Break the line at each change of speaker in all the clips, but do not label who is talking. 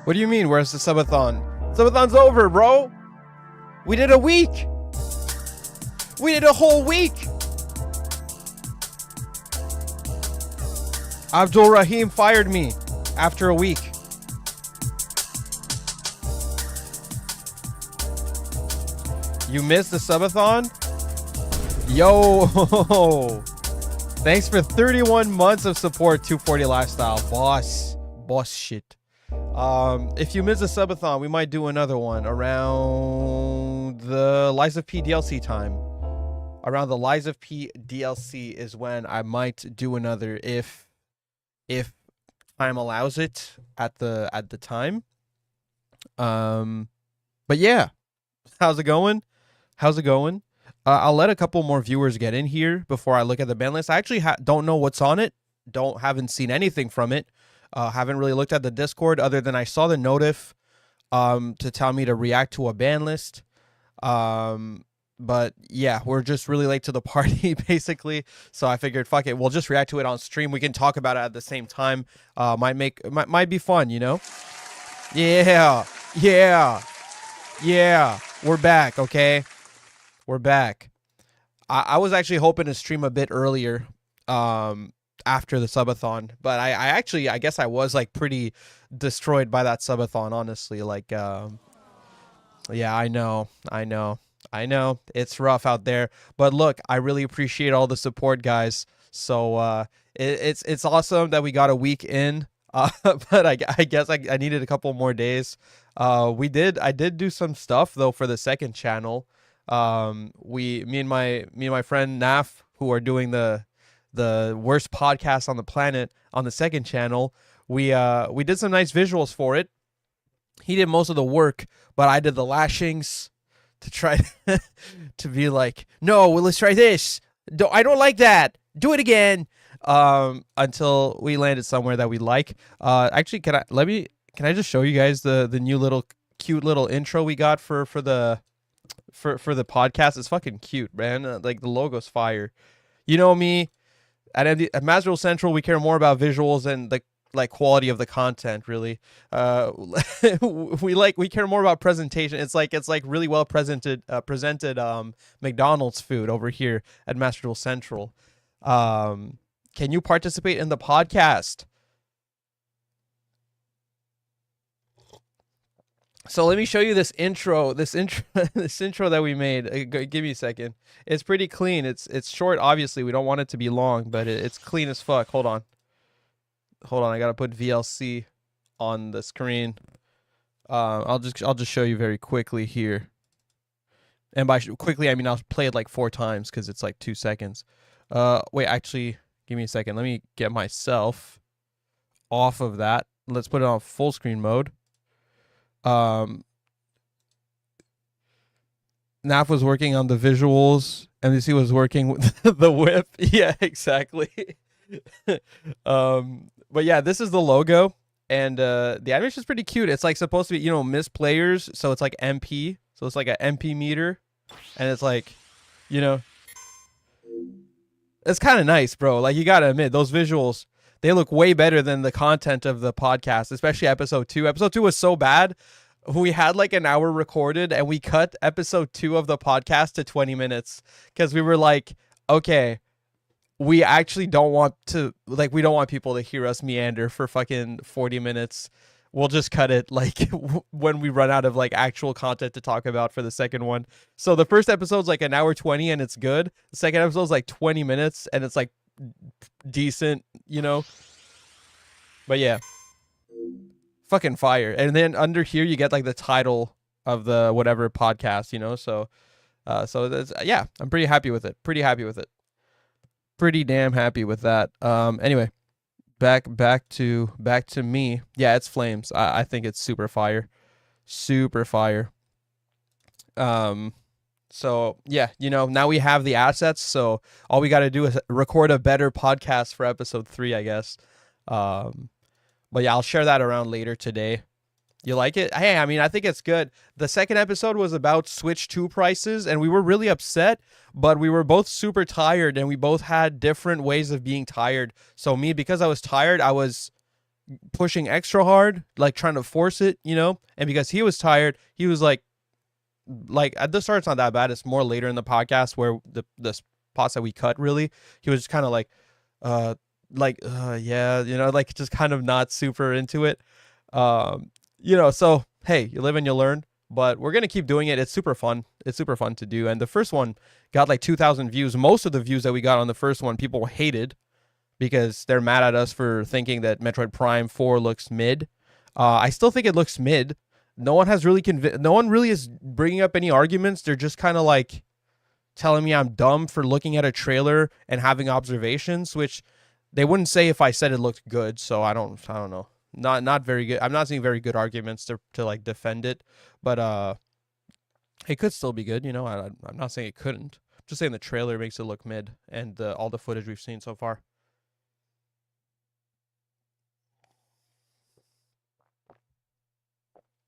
What do you mean? Where's the subathon? Subathon's over, bro. We did a week. We did a whole week. Abdul Rahim fired me after a week. You missed the subathon? Yo. Thanks for 31 months of support, 240 Lifestyle. Boss shit. If you miss the subathon, we might do another one around the Lies of P DLC time. Around the Lies of P DLC is when I might do another if time allows it at the time. But yeah, how's it going? I'll let a couple more viewers get in here before I look at the ban list. I actually don't know what's on it. Haven't seen anything from it. Haven't really looked at the Discord other than I saw the notif to tell me to react to a ban list. But yeah, we're just really late to the party basically. So I figured, fuck it, we'll just react to it on stream. We can talk about it at the same time. Might be fun, you know? Yeah. We're back, okay? We're back. I was actually hoping to stream a bit earlier after the subathon, but I guess I was like pretty destroyed by that subathon, honestly. Like yeah, I know it's rough out there, but look, I really appreciate all the support, guys. So it's awesome that we got a week in, but I guess I needed a couple more days. I did do some stuff though for the second channel. Me and my friend Naf, who are doing the worst podcast on the planet on the second channel, we did some nice visuals for it. He did most of the work, but I did the lashings to try to be like, no, well, let's try this. I don't like that. Do it again. Until we landed somewhere that we like. Actually, can I just show you guys the new little cute little intro we got for the podcast? It's fucking cute, man. Like the logo's fire. You know me, at Masvidal Central, we care more about visuals and the quality of the content, really. We care more about presentation. It's like really well presented McDonald's food over here at Masvidal Central. Can you participate in the podcast? So let me show you this intro that we made. Give me a second. It's pretty clean. It's short. Obviously, we don't want it to be long, but it's clean as fuck. Hold on. I gotta put VLC on the screen. I'll just show you very quickly here. And by quickly, I mean I'll play it like 4 times because it's like 2 seconds. Wait, actually, give me a second. Let me get myself off of that. Let's put it on full screen mode. Naf was working on the visuals. MDC was working with the whip. Yeah, exactly. But yeah, this is the logo, and the animation is pretty cute. It's like supposed to be, missed players, so it's like MP, so it's like an MP meter, and it's like, it's kind of nice, bro. Like, you gotta admit, those visuals, they look way better than the content of the podcast, especially episode 2. Episode 2 was so bad. We had like an hour recorded, and we cut episode 2 of the podcast to 20 minutes because we were like, okay, we actually don't want to, we don't want people to hear us meander for fucking 40 minutes. We'll just cut it like when we run out of like actual content to talk about for the second one. So the first episode's like an hour 20 and it's good. The second episode's like 20 minutes and it's like decent, But yeah, fucking fire. And then under here you get like the title of the whatever podcast, So that's, yeah, I'm pretty happy with it. Pretty damn happy with that. Anyway, back to me. Yeah, it's flames. I think it's super fire. So yeah, now we have the assets, so all we got to do is record a better podcast for episode 3, I guess. But yeah, I'll share that around later today. You like it? Hey, I mean, I think it's good. The second episode was about Switch 2 prices, and we were really upset, but we were both super tired, and we both had different ways of being tired. So me, because I was tired, I was pushing extra hard, like trying to force it, you know. And because he was tired, he was like at the start it's not that bad. It's more later in the podcast where the spots that we cut really, he was just kind of uh yeah, you know, like just kind of not super into it. You know, so hey, you live and you learn. But we're gonna keep doing it. It's super fun. It's super fun to do. And the first one got like 2,000 views. Most of the views that we got on the first one, people hated because they're mad at us for thinking that Metroid Prime 4 looks mid. I still think it looks mid. No one has really no one really is bringing up any arguments. They're just kind of like telling me I'm dumb for looking at a trailer and having observations, which they wouldn't say if I said it looked good. So I don't know. Not very good. I'm not seeing very good arguments to like defend it, but it could still be good. You know, I'm not saying it couldn't. I'm just saying the trailer makes it look mid, and all the footage we've seen so far.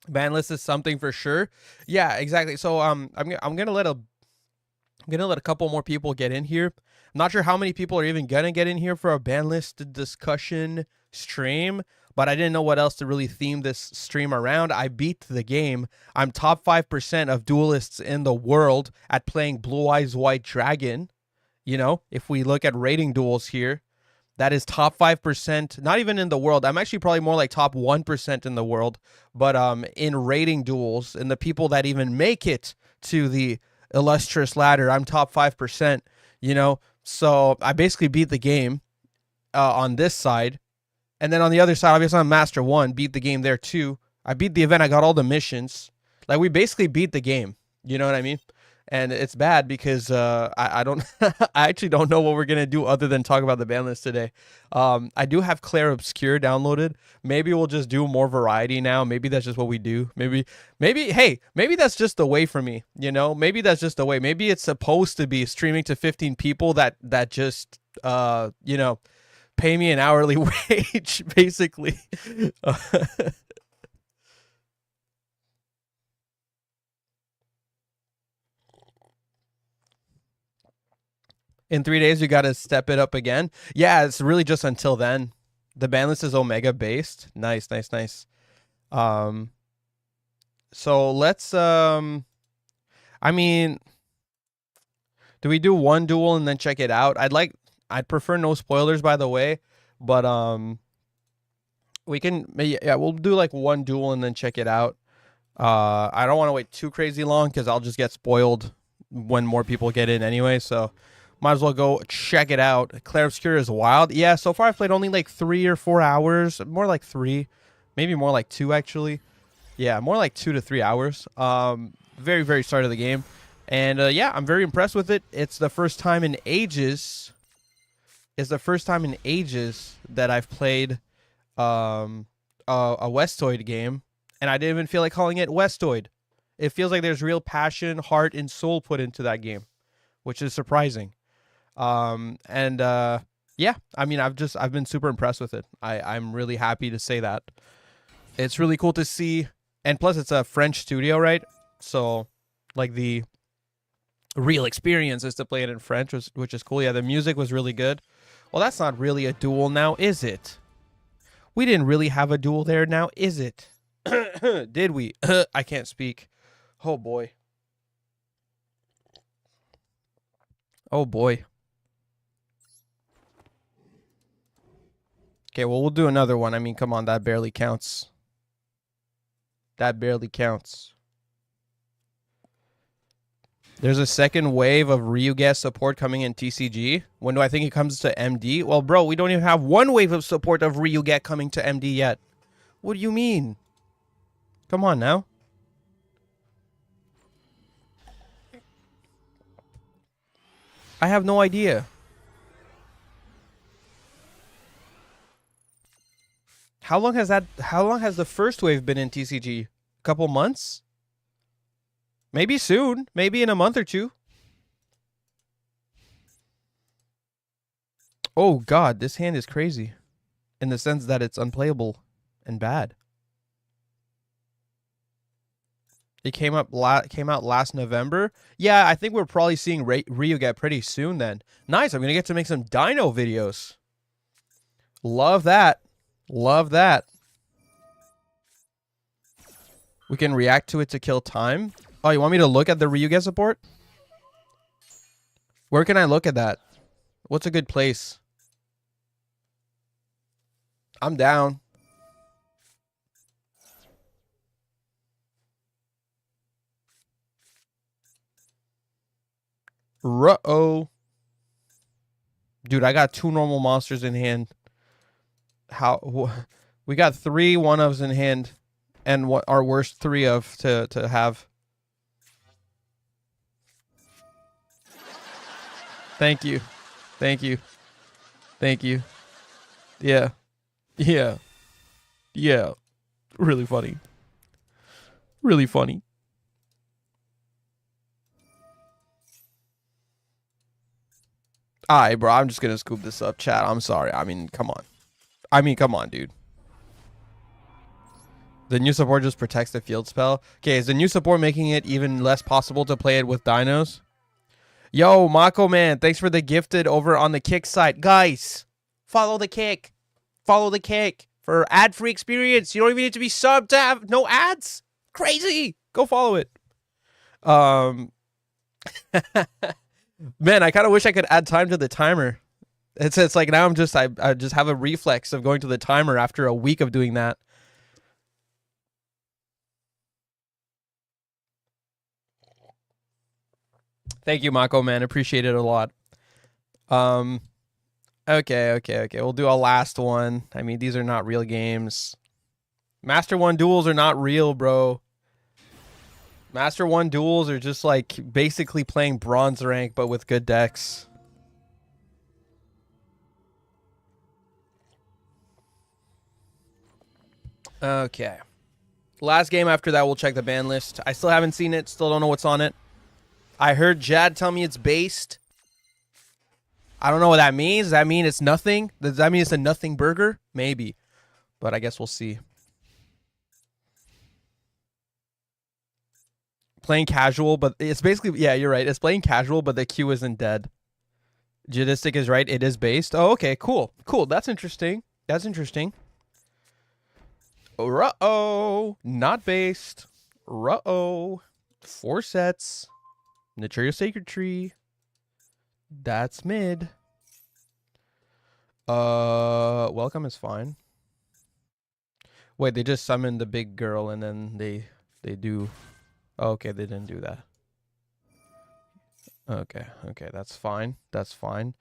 Ban list is something for sure. Yeah, exactly. So I'm gonna let a couple more people get in here. I'm not sure how many people are even gonna get in here for a ban list discussion stream, but I didn't know what else to really theme this stream around. I beat the game. I'm top 5% of duelists in the world at playing Blue Eyes White Dragon. You know, if we look at rating duels here, that is top 5%, not even in the world. I'm actually probably more like top 1% in the world, but in rating duels, and the people that even make it to the illustrious ladder, I'm top 5%, you know? So I basically beat the game on this side. And then on the other side, obviously I'm Master 1, beat the game there too. I beat the event, I got all the missions. Like, we basically beat the game. You know what I mean? And it's bad because I don't I actually don't know what we're gonna do other than talk about the ban list today. I do have Claire Obscure downloaded. Maybe we'll just do more variety now. Maybe that's just what we do. Maybe hey, maybe that's just the way for me. You know, maybe that's just the way. Maybe it's supposed to be streaming to 15 people that just you know, pay me an hourly wage basically. In 3 days, you got to step it up again. Yeah, it's really just until then. The ban list is Omega based. Nice, nice, nice. Um, so let's I mean, do we do one duel and then check it out? I'd prefer no spoilers, by the way, but we can, yeah, we'll do like one duel and then check it out. I don't want to wait too crazy long because I'll just get spoiled when more people get in anyway. So might as well go check it out. Claire Obscure is wild. Yeah, so far I've played only like 3 or 4 hours. More like 3. Maybe more like 2, actually. Yeah, more like 2 to 3 hours. Very, very start of the game. And yeah, I'm very impressed with it. It's the first time in ages. It's the first time in ages that I've played a Westoid game. And I didn't even feel like calling it Westoid. It feels like there's real passion, heart, and soul put into that game, which is surprising. Yeah, I mean, I've been super impressed with it. I'm really happy to say that. It's really cool to see, and plus it's a French studio, right? So like the real experience is to play it in French, which is cool. Yeah, the music was really good. Well, that's not really a duel now, is it? We didn't really have a duel there now, is it? Did we? I can't speak. Oh boy. Oh boy. Okay, well, we'll do another one. I mean, come on, that barely counts. That barely counts. There's a second wave of Ryuga support coming in TCG. When do I think it comes to MD? Well, bro, we don't even have one wave of support of Ryuga coming to MD yet. What do you mean? Come on now. I have no idea. How long has the first wave been in TCG? A couple months? Maybe soon. Maybe in a month or two. Oh god, this hand is crazy. In the sense that it's unplayable and bad. It came out last November. Yeah, I think we're probably seeing Ryuga pretty soon then. Nice, I'm going to get to make some dino videos. Love that. Love that. We can react to it to kill time. Oh, you want me to look at the Ryuga support? Where can I look at that? What's a good place? I'm down. Ruh-oh. Dude, I got 2 normal monsters in hand. How? We got 3 one-ofs in hand. And what our worst 3 of to have. Thank you. Thank you. Thank you. Yeah. Yeah. Yeah. Really funny. Really funny. Alright, bro. I'm just gonna scoop this up, chat. I'm sorry. I mean, come on. Come on, dude. The new support just protects the field spell. Okay, is the new support making it even less possible to play it with dinos? Yo, Mako man, thanks for the gifted over on the Kick site. Guys, follow the Kick. Follow the Kick for ad-free experience. You don't even need to be subbed to have no ads. Crazy. Go follow it. Man, I kind of wish I could add time to the timer. It's like now I just have a reflex of going to the timer after a week of doing that. Thank you, Mako man. Appreciate it a lot. Okay. We'll do a last one. I mean, these are not real games. Master 1 duels are not real, bro. Master 1 duels are just like basically playing bronze rank, but with good decks. Okay. Last game after that, we'll check the ban list. I still haven't seen it. Still don't know what's on it. I heard Jad tell me it's based. I don't know what that means. Does that mean it's nothing? Does that mean it's a nothing burger? Maybe. But I guess we'll see. Playing casual, but it's basically... Yeah, you're right. It's playing casual, but the queue isn't dead. Jadistic is right. It is based. Oh, okay. Cool. Cool. That's interesting. That's interesting. Ruh-oh. Not based. Ruh-oh. 4 sets. Nurture your Sacred Tree. That's mid. Welcome is fine. Wait, they just summoned the big girl and then they do... Oh, okay, they didn't do that. Okay, that's fine. That's fine.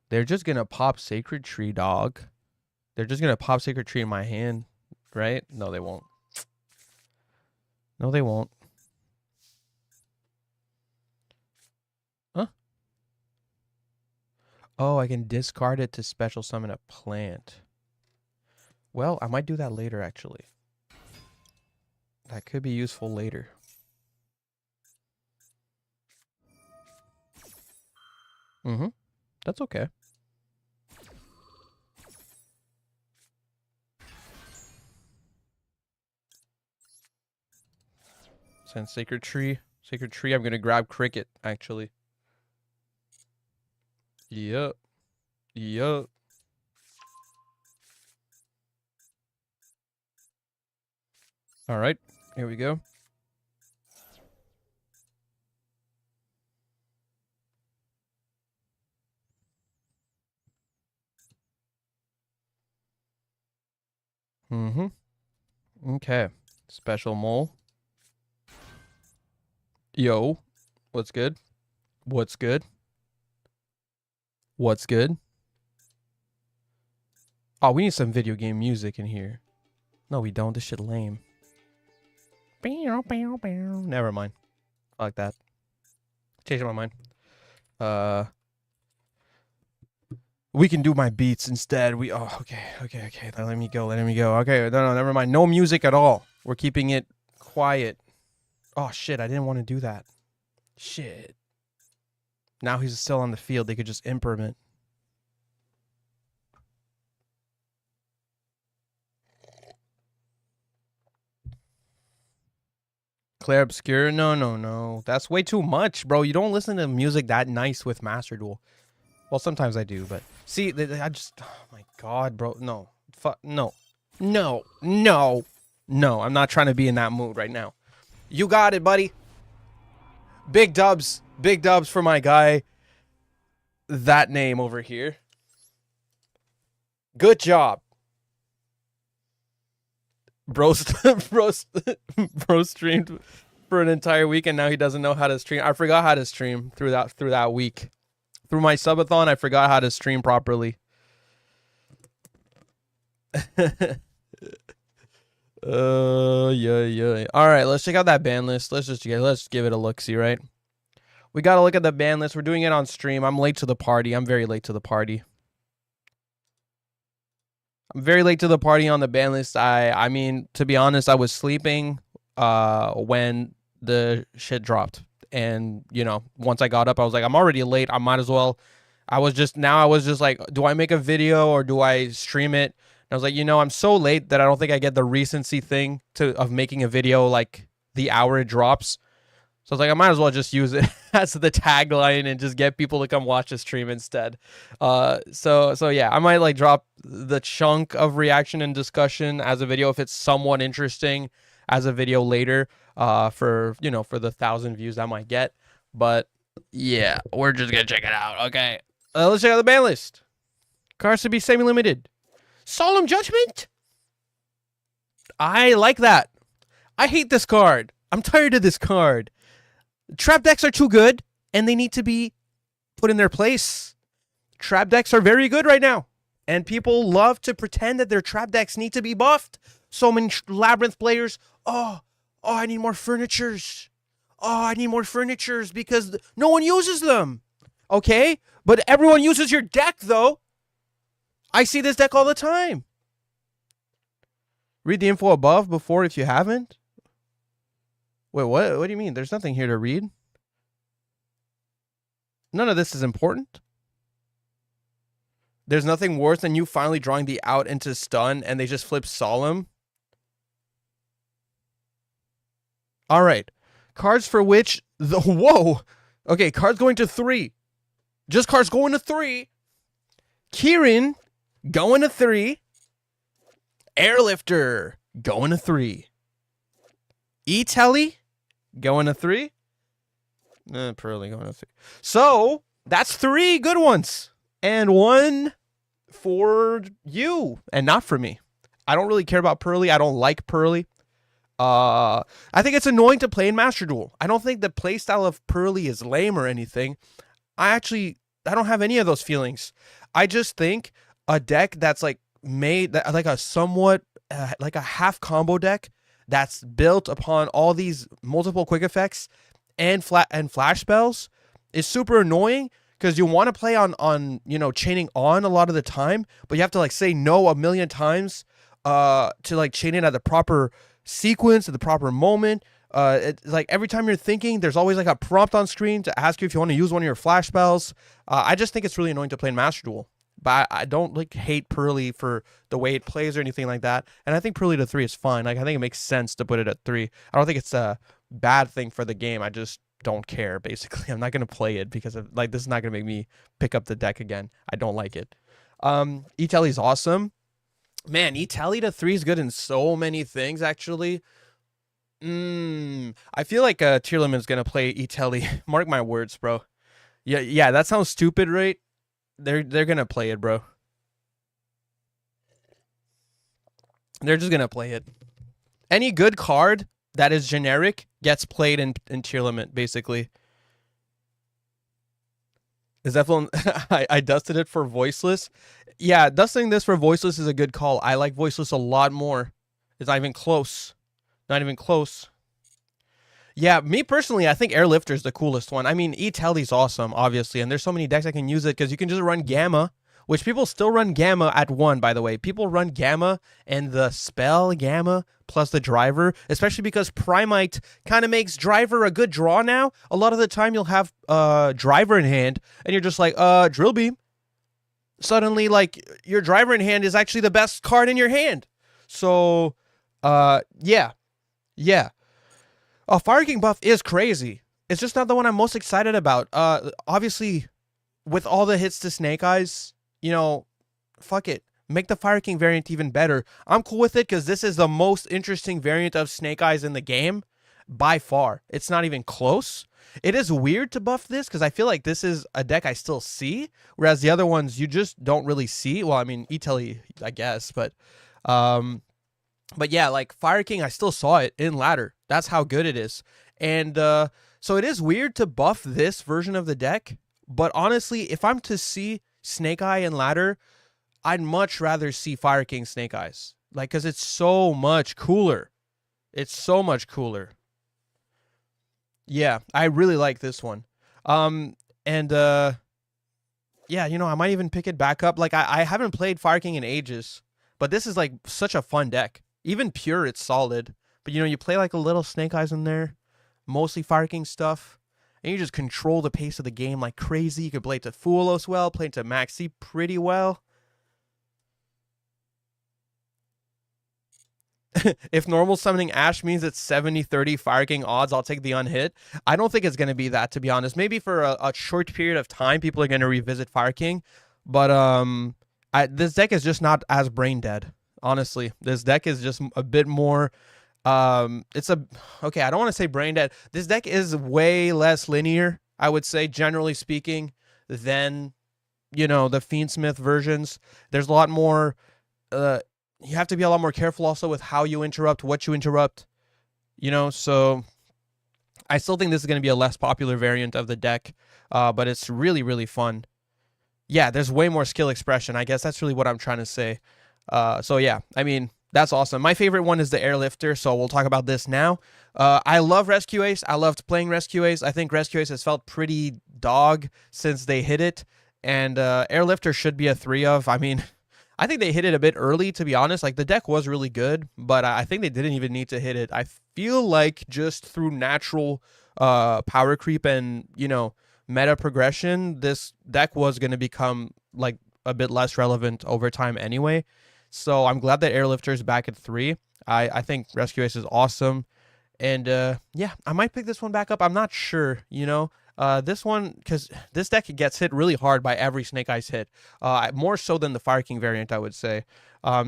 They're just gonna pop Sacred Tree, dog. They're just gonna pop Sacred Tree in my hand, right? No, they won't. No, they won't. Huh? Oh, I can discard it to special summon a plant. Well, I might do that later, actually. That could be useful later. Mm-hmm. That's okay. Send Sacred Tree. Sacred Tree, I'm going to grab Cricket, actually. Yup. Yup. All right. Here we go. Mm-hmm. Okay. Special mole. Yo. What's good? What's good? What's good? Oh, we need some video game music in here. No, we don't. This shit lame. Never mind. I like that. Changing my mind. We can do my beats instead. Okay. Let me go. Okay, no, never mind. No music at all. We're keeping it quiet. Oh shit, I didn't want to do that. Shit. Now he's still on the field. They could just implement. Claire Obscure? No. That's way too much, bro. You don't listen to music that nice with Master Duel. Well, sometimes I do, but... See, I just... Oh my god, bro. No. No. No. No. No, I'm not trying to be in that mood right now. You got it, buddy. Big dubs. Big dubs for my guy. That name over here. Good job. Bro streamed for an entire week and now he doesn't know how to stream. I forgot how to stream through that week. Through my subathon, I forgot how to stream properly. Yeah. All right, let's check out that ban list. Let's give it a look-see, right? We got to look at the ban list. We're doing it on stream. I'm late to the party. I'm very late to the party. I'm very late to the party on the ban list. I mean, to be honest, I was sleeping when the shit dropped. And, you know, once I got up, I was like, I'm already late. I might as well. I was just like, do I make a video or do I stream it? And I was like, you know, I'm so late that I don't think I get the recency thing of making a video like the hour it drops. So I was like, I might as well just use it as the tagline and just get people to come watch the stream instead. So yeah, I might like drop the chunk of reaction and discussion as a video if it's somewhat interesting as a video later. For the 1,000 views I might get. But yeah, we're just gonna check it out. Okay, let's check out the ban list. Cards to be semi-limited. Solemn Judgment. I like that. I hate this card. I'm tired of this card. Trap decks are too good, and they need to be put in their place. Trap decks are very good right now, and people love to pretend that their trap decks need to be buffed. So many Labyrinth players. Oh, I need more furnitures. Oh, I need more furnitures because no one uses them. Okay, but everyone uses your deck, though. I see this deck all the time. Read the info above before if you haven't. Wait, what? What do you mean? There's nothing here to read. None of this is important. There's nothing worse than you finally drawing the out into stun and they just flip Solemn. All right. Cards for which the whoa. Okay, cards going to 3. Just cards going to 3. Kieran going to 3. Airlifter going to 3. E-Telly going to 3. Pearly going to 3. So that's 3 good ones. And 1 for you and not for me. I don't really care about Pearly. I don't like Pearly. I think it's annoying to play in Master Duel. I don't think the playstyle of Pearly is lame or anything. I don't have any of those feelings. I just think a deck that's like made like a somewhat like a half combo deck that's built upon all these multiple quick effects and flash spells is super annoying because you want to play on chaining on a lot of the time, but you have to like say no a million times to like chain in at the proper sequence at the proper moment. It's like every time you're thinking, there's always like a prompt on screen to ask you if you want to use one of your flash spells. I just think it's really annoying to play in Master Duel. But I don't like hate Pearly for the way it plays or anything like that. And I think Pearly to 3 is fine. Like I think it makes sense to put it at 3. I don't think it's a bad thing for the game. I just don't care. Basically, I'm not gonna play it because of, like this is not gonna make me pick up the deck again. I don't like it. E-Telly's awesome. Man, E-Telly to 3 is good in so many things, actually. I feel like Tier Limit's gonna play E-Telly. Mark my words, bro. Yeah, that sounds stupid, right? They're gonna play it, bro. They're just gonna play it. Any good card that is generic gets played in Tier Limit, basically. Is that one? I dusted it for Voiceless. Yeah, dusting this for Voiceless is a good call. I like Voiceless a lot more. It's not even close. Not even close. Yeah, me personally, I think Airlifter is the coolest one. I mean, E-Telly's awesome, obviously, and there's so many decks that can use it because you can just run Gamma, which people still run Gamma at 1, by the way. People run Gamma and the spell Gamma plus the Driver, especially because Primite kind of makes Driver a good draw now. A lot of the time you'll have Driver in hand, and you're just like, Drill Beam. Suddenly, like, your Driver in hand is actually the best card in your hand. So, yeah. Fire King buff is crazy. It's just not the one I'm most excited about. Obviously, with all the hits to Snake Eyes, fuck it. Make the Fire King variant even better. I'm cool with it because this is the most interesting variant of Snake Eyes in the game by far. It's not even close. It is weird to buff this because I feel like this is a deck I still see, whereas the other ones you just don't really see. Well, I mean, Italy, I guess, but yeah, like Fire King, I still saw it in ladder. That's how good it is. And so it is weird to buff this version of the deck, but honestly, if I'm to see Snake Eye in ladder, I'd much rather see Fire King Snake Eyes. Like, because it's so much cooler. It's so much cooler. Yeah, I really like this one. And yeah, you know, I might even pick it back up. Like, I haven't played Fire King in ages, but this is like such a fun deck. Even pure, it's solid. But you know, you play like a little Snake Eyes in there, mostly Fire King stuff, and you just control the pace of the game like crazy. You can play it to Fulos well, play it to Maxi pretty well. If normal summoning Ash means it's 70-30 Fire King odds, I'll take the unhit. I don't think it's going to be that, to be honest. Maybe for a short period of time, people are going to revisit Fire King. But this deck is just not as brain dead, honestly. This deck is just a bit more... okay, I don't want to say brain dead. This deck is way less linear, I would say, generally speaking, than, you know, the Fiendsmith versions. There's a lot more... you have to be a lot more careful also with how you interrupt, what you interrupt, you know, so I still think this is going to be a less popular variant of the deck, but it's really, really fun. Yeah, there's way more skill expression. I guess that's really what I'm trying to say. So yeah, I mean, that's awesome. My favorite one is the Airlifter, so we'll talk about this now. I love Rescue Ace. I loved playing Rescue Ace. I think Rescue Ace has felt pretty dog since they hit it, and Airlifter should be a 3 of. I mean... I think they hit it a bit early, to be honest. Like, the deck was really good, but I think they didn't even need to hit it. I feel like just through natural power creep and, you know, meta progression, this deck was going to become, like, a bit less relevant over time anyway. So I'm glad that Airlifter is back at 3. I think Rescue Ace is awesome. And, yeah, I might pick this one back up. I'm not sure, you know. This one, because this deck gets hit really hard by every Snake Eyes hit, more so than the Fire King variant, I would say.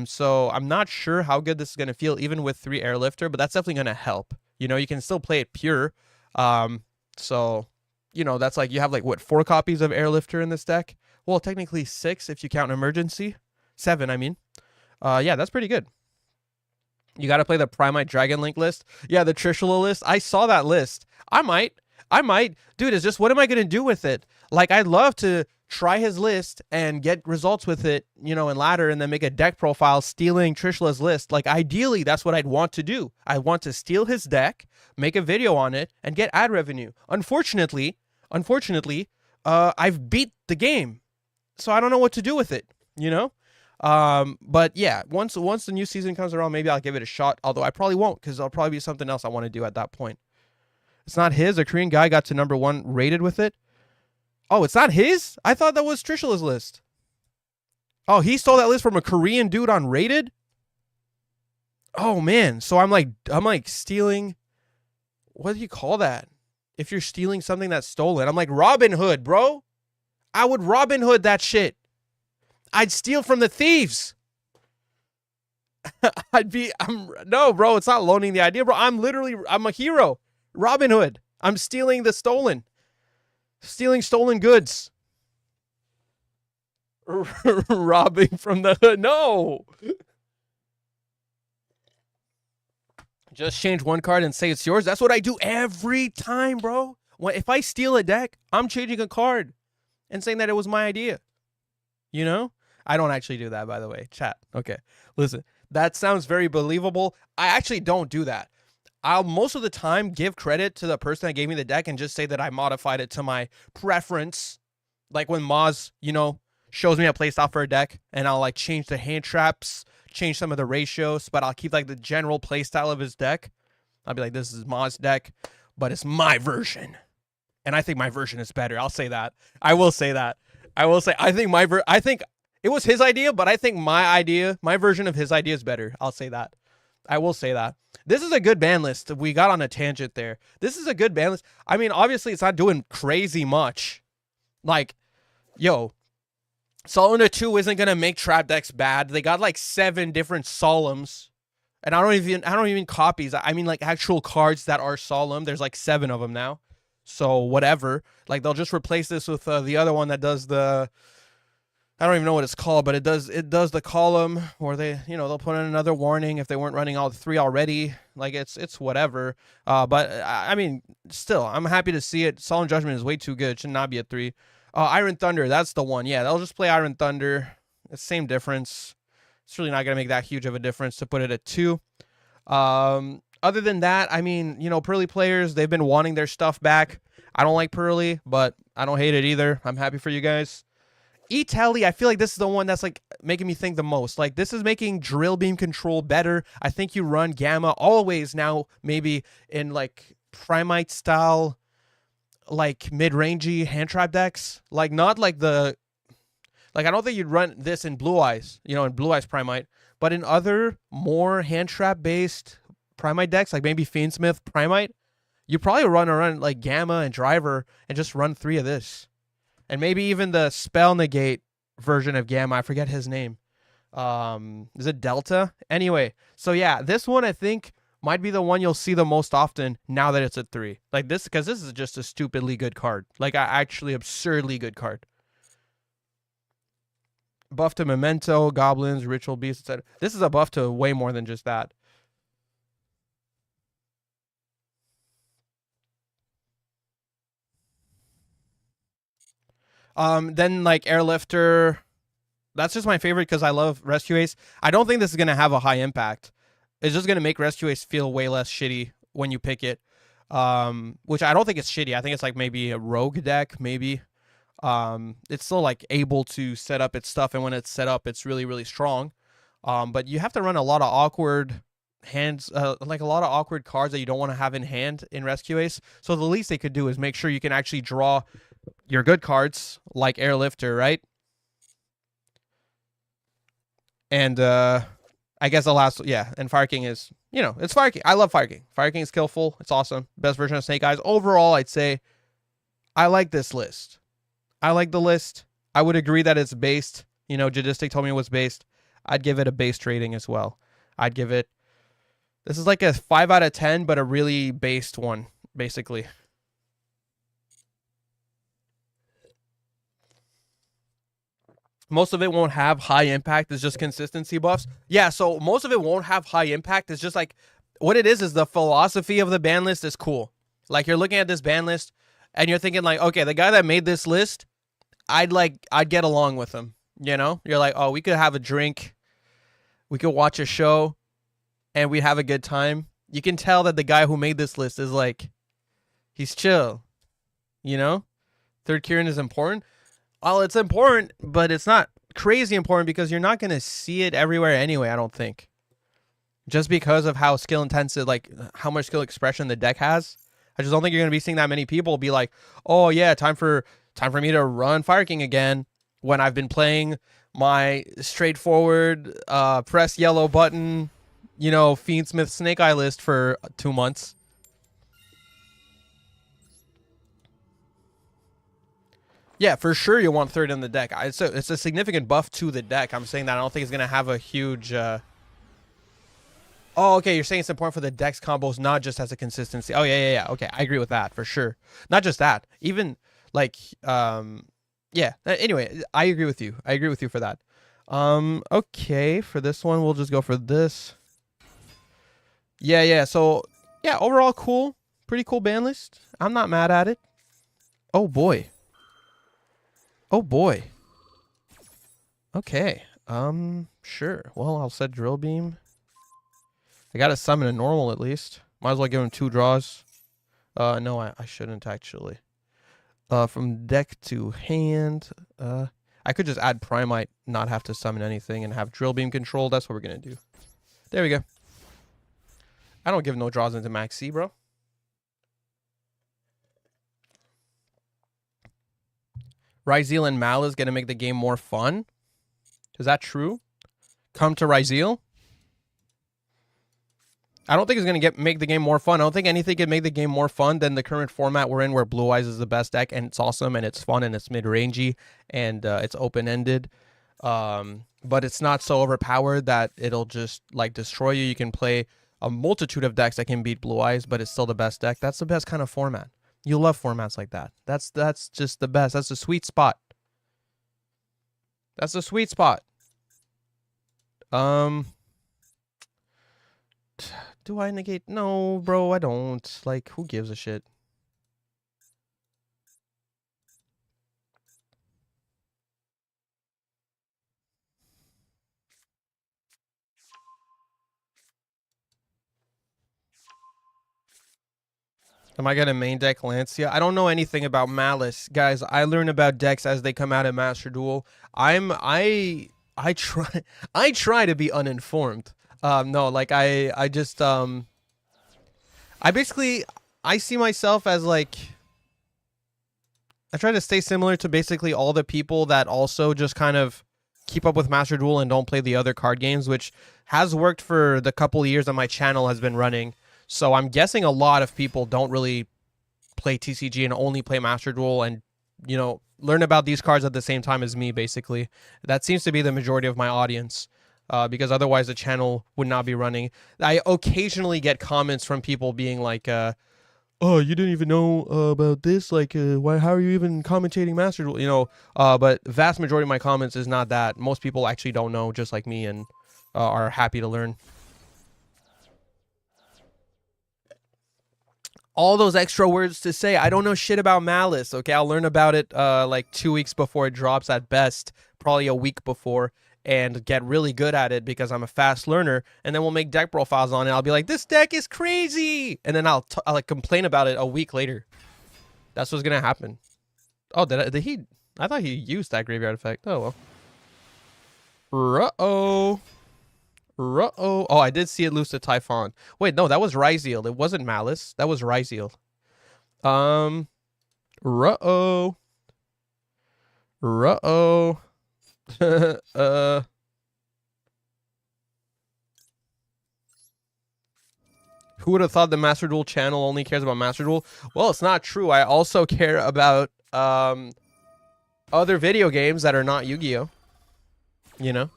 So I'm not sure how good this is going to feel, even with 3 Airlifter, but that's definitely going to help. You know, you can still play it pure. So, you know, that's like, you have like, what, 4 copies of Airlifter in this deck? Well, technically 6 if you count Emergency. 7, I mean. Yeah, that's pretty good. You got to play the Primite Dragon Link list. Yeah, the Trishula list. I saw that list. I might. Dude, it's just, what am I going to do with it? Like, I'd love to try his list and get results with it, you know, in ladder, and then make a deck profile stealing Trishula's list. Like, ideally, that's what I'd want to do. I want to steal his deck, make a video on it, and get ad revenue. Unfortunately, I've beat the game, so I don't know what to do with it, you know? But yeah, once the new season comes around, maybe I'll give it a shot, although I probably won't, because there'll probably be something else I want to do at that point. It's not his. A Korean guy got to #1 rated with it. Oh, it's not his? I thought that was Trishula's list. Oh, he stole that list from a Korean dude on rated? Oh, man. So I'm like stealing... What do you call that? If you're stealing something that's stolen. I'm like Robin Hood, bro. I would Robin Hood that shit. I'd steal from the thieves. No, bro, it's not loaning the idea, bro. I'm a hero. Robin Hood. I'm stealing the stolen. Stealing stolen goods. Robbing from the hood. No. Just change one card and say it's yours. That's what I do every time, bro. If I steal a deck, I'm changing a card and saying that it was my idea. You know? I don't actually do that, by the way. Chat. Okay. Listen, that sounds very believable. I actually don't do that. I'll most of the time give credit to the person that gave me the deck and just say that I modified it to my preference. Like when Moz, you know, shows me a playstyle for a deck, and I'll like change the hand traps, change some of the ratios, but I'll keep like the general playstyle of his deck. I'll be like, this is Moz deck, but it's my version. And I think my version is better. I'll say that. I will say that. I think it was his idea, but I think my version of his idea is better. I'll say that. I will say that. This is a good ban list. We got on a tangent there. This is a good ban list. I mean, obviously, it's not doing crazy much. Like, yo, Solemn 2 isn't gonna make trap decks bad. They got like 7 different Solemns. And I don't even copies. I mean like actual cards that are solemn. There's like 7 of them now. So whatever. Like they'll just replace this with the other one that does the, I don't even know what it's called, but it does the column, or they, they'll put in another warning if they weren't running all 3 already. Like it's whatever. But I mean, still, I'm happy to see it. Solemn Judgment is way too good. It should not be a 3. Iron Thunder, that's the one. Yeah, they'll just play Iron Thunder. It's same difference. It's really not gonna make that huge of a difference to put it at 2. Other than that, I mean, Pearly players, they've been wanting their stuff back. I don't like Pearly, but I don't hate it either. I'm happy for you guys. E-Tally, I feel like this is the one that's like making me think the most. Like this is making drill beam control better. I think you run Gamma always now, maybe in like Primite style, like mid-rangey hand trap decks. Like not like I don't think you'd run this in Blue Eyes, in Blue Eyes Primite, but in other more hand trap based Primite decks, like maybe Fiendsmith Primite, you probably run like Gamma and Driver and just run 3 of this. And maybe even the Spell Negate version of Gamma. I forget his name. Is it Delta? Anyway, so yeah, this one I think might be the one you'll see the most often now that it's at 3. Like this, because this is just a stupidly good card. Like actually absurdly good card. Buff to Memento, Goblins, Ritual Beasts, etc. This is a buff to way more than just that. Then like Airlifter, that's just my favorite because I love Rescue Ace. I don't think this is gonna have a high impact. It's just gonna make Rescue Ace feel way less shitty when you pick it. Which I don't think it's shitty. I think it's like maybe a rogue deck, maybe. It's still like able to set up its stuff, and when it's set up, it's really, really strong. But you have to run a lot of awkward hands, like a lot of awkward cards that you don't want to have in hand in Rescue Ace. So the least they could do is make sure you can actually draw your good cards, like Airlifter, right? And I guess the last, yeah, and Fire King is, it's Fire King. I love Fire King. Fire King is skillful. It's awesome. Best version of Snake Eyes. Overall, I'd say I like this list. I like the list. I would agree that it's based. Jadistic told me it was based. I'd give it a based rating as well. I'd give it, this is like a 5 out of 10, but a really based one, basically. Most of it won't have high impact. It's just consistency buffs. Yeah, so most of it won't have high impact. It's just like, what it is the philosophy of the ban list is cool. Like you're looking at this ban list and you're thinking like, okay, the guy that made this list, I'd get along with him. You're like, oh, we could have a drink, we could watch a show, and we'd have a good time. You can tell that the guy who made this list is like, he's chill. Third Kieran is important. Well, it's important, but it's not crazy important because you're not going to see it everywhere anyway, I don't think. Just because of how skill intensive, like how much skill expression the deck has. I just don't think you're going to be seeing that many people be like, oh yeah, time for me to run Fire King again when I've been playing my straightforward press yellow button, Fiendsmith Snake Eye list for 2 months. Yeah, for sure you want 3rd in the deck. It's a significant buff to the deck. I'm saying that I don't think it's going to have a huge... Oh, okay, you're saying it's important for the deck's combos, not just as a consistency. Oh, yeah. Okay, I agree with that, for sure. Not just that. Even, like, yeah. Anyway, I agree with you. I agree with you for that. Okay, for this one, we'll just go for this. Yeah. So, yeah, overall, cool. Pretty cool ban list. I'm not mad at it. Oh, boy. Okay. Sure. Well, I'll set Drill Beam. I gotta summon a normal at least. Might as well give him 2 draws. No, I shouldn't actually. From deck to hand. I could just add Primite, not have to summon anything, and have Drill Beam control. That's what we're gonna do. There we go. I don't give no draws into Max C, bro. Ryzeal and Mal is going to make the game more fun. Is that true? Come to Ryzeal? I don't think it's gonna make the game more fun. I don't think anything can make the game more fun than the current format we're in, where Blue Eyes is the best deck, and it's awesome, and it's fun, and it's mid-rangey, and it's open-ended. But it's not so overpowered that it'll just like destroy you. You can play a multitude of decks that can beat Blue Eyes, but it's still the best deck. That's the best kind of format. You love formats like that. That's just the best. That's the sweet spot. That's the sweet spot. Do I negate? No, bro, I don't. Like, who gives a shit? Am I gonna main deck Lancia? I don't know anything about Malice, guys. I learn about decks as they come out in Master Duel. I try I try to be uninformed. No, like I just I basically I see myself as like, I try to stay similar to basically all the people that also just kind of keep up with Master Duel and don't play the other card games, which has worked for the couple of years that my channel has been running. So I'm guessing a lot of people don't really play TCG and only play Master Duel and, you know, learn about these cards at the same time as me, basically. That seems to be the majority of my audience, because otherwise the channel would not be running. I occasionally get comments from people being like, oh, you didn't even know about this? Like, why? How are you even commentating Master Duel? You know, but the vast majority of my comments is not that. Most people actually don't know, just like me, and are happy to learn. All those extra words to say, I don't know shit about Malice, okay? I'll learn about it like 2 weeks before it drops at best, probably a week before, and get really good at it because I'm a fast learner, and then we'll make deck profiles on it. I'll be like, this deck is crazy! And then I'll like complain about it a week later. That's what's gonna happen. Oh, did he? I thought he used that graveyard effect. Oh, well. Uh-oh. Ruh-oh. Oh, I did see it lose to Typhon. Wait, no, that was Ryzeal. It wasn't Malice. That was Ryzeal. Ruh-oh. Ruh-oh. Who would have thought the Master Duel channel only cares about Master Duel? Well, it's not true. I also care about other video games that are not Yu-Gi-Oh! You know?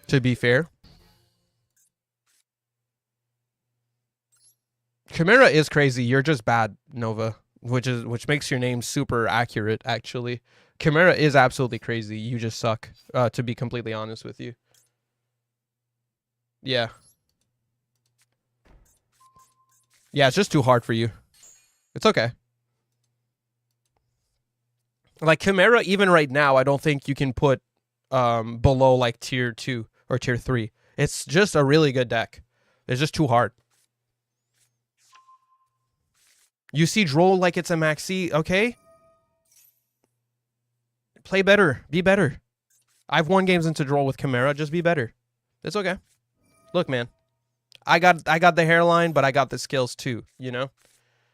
To be fair. Chimera is crazy. You're just bad, Nova, which makes your name super accurate, actually. Chimera is absolutely crazy. You just suck, to be completely honest with you. Yeah. Yeah, it's just too hard for you. It's okay. Like, Chimera, even right now, I don't think you can put below, like, tier 2 or tier 3. It's just a really good deck. It's just too hard. You see Droll like it's a maxi, okay? Play better. Be better. I've won games into Droll with Chimera. Just be better. It's okay. Look, man. I got the hairline, but I got the skills too, you know?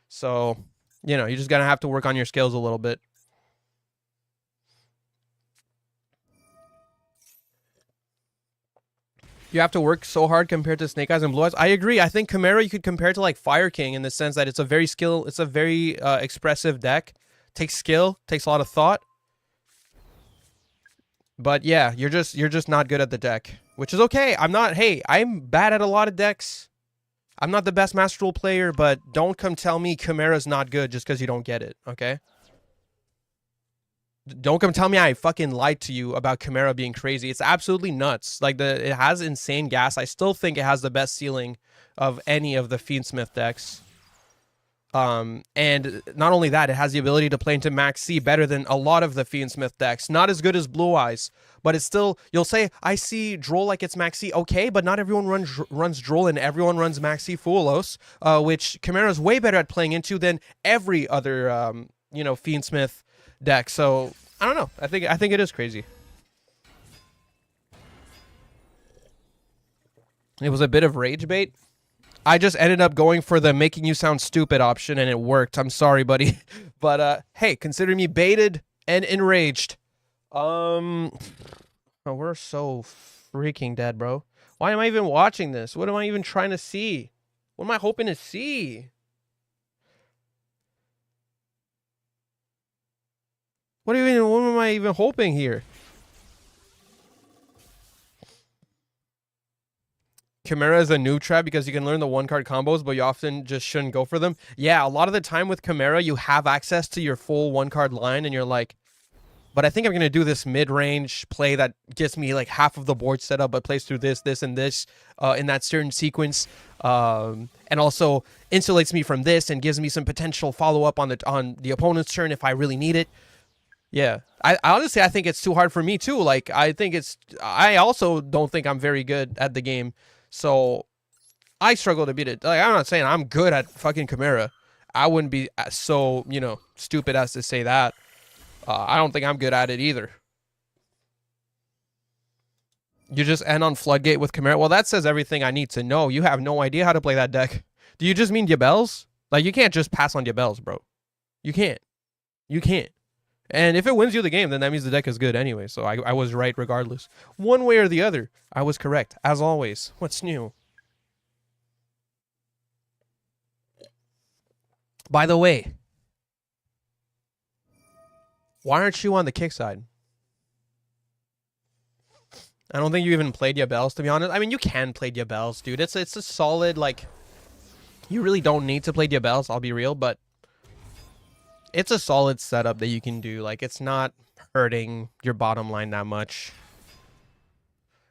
So, you know, you're just gonna have to work on your skills a little bit. You have to work so hard compared to Snake Eyes and Blue Eyes. I agree. I think Chimera you could compare to like Fire King in the sense that it's a very expressive deck. Takes skill, takes a lot of thought. But yeah, you're just not good at the deck, which is okay. I'm bad at a lot of decks. I'm not the best Master Duel player, but don't come tell me Chimera's not good just because you don't get it, okay? Don't come tell me I fucking lied to you about Chimera being crazy. It's absolutely nuts. Like, it has insane gas. I still think it has the best ceiling of any of the Fiendsmith decks. And not only that, it has the ability to play into Max C better than a lot of the Fiendsmith decks. Not as good as Blue Eyes, but it's still, you'll say, I see Droll like it's Max C. Okay, but not everyone runs Droll and everyone runs Max C Fulos, which Chimera's way better at playing into than every other, you know, Fiendsmith deck. So I don't know. I think it is crazy. It was a bit of rage bait. I just ended up going for the making you sound stupid option, and it worked. I'm sorry, buddy. But, hey, consider me baited and enraged. Oh, we're so freaking dead, bro. Why am I even watching this? What am I even trying to see? What am I hoping to see? What am I even hoping here? Chimera is a noob trap because you can learn the one-card combos, but you often just shouldn't go for them. Yeah, a lot of the time with Chimera, you have access to your full one-card line, and you're like, but I think I'm going to do this mid-range play that gets me like half of the board set up, but plays through this, this, and this in that certain sequence, and also insulates me from this and gives me some potential follow-up on the opponent's turn if I really need it. Yeah, I honestly, I think it's too hard for me too. Like, I also don't think I'm very good at the game. So I struggle to beat it. Like, I'm not saying I'm good at fucking Chimera. I wouldn't be so, stupid as to say that. I don't think I'm good at it either. You just end on Floodgate with Chimera. Well, that says everything I need to know. You have no idea how to play that deck. Do you just mean Diabels? Like, you can't just pass on Diabels, bro. You can't. You can't. And if it wins you the game, then that means the deck is good anyway. So I was right regardless. One way or the other, I was correct. As always. What's new? By the way, why aren't you on the kick side? I don't think you even played Diabels, to be honest. I mean, you can play Diabels, dude. It's a solid, like... You really don't need to play Diabels, I'll be real, but... It's a solid setup that you can do. Like, it's not hurting your bottom line that much.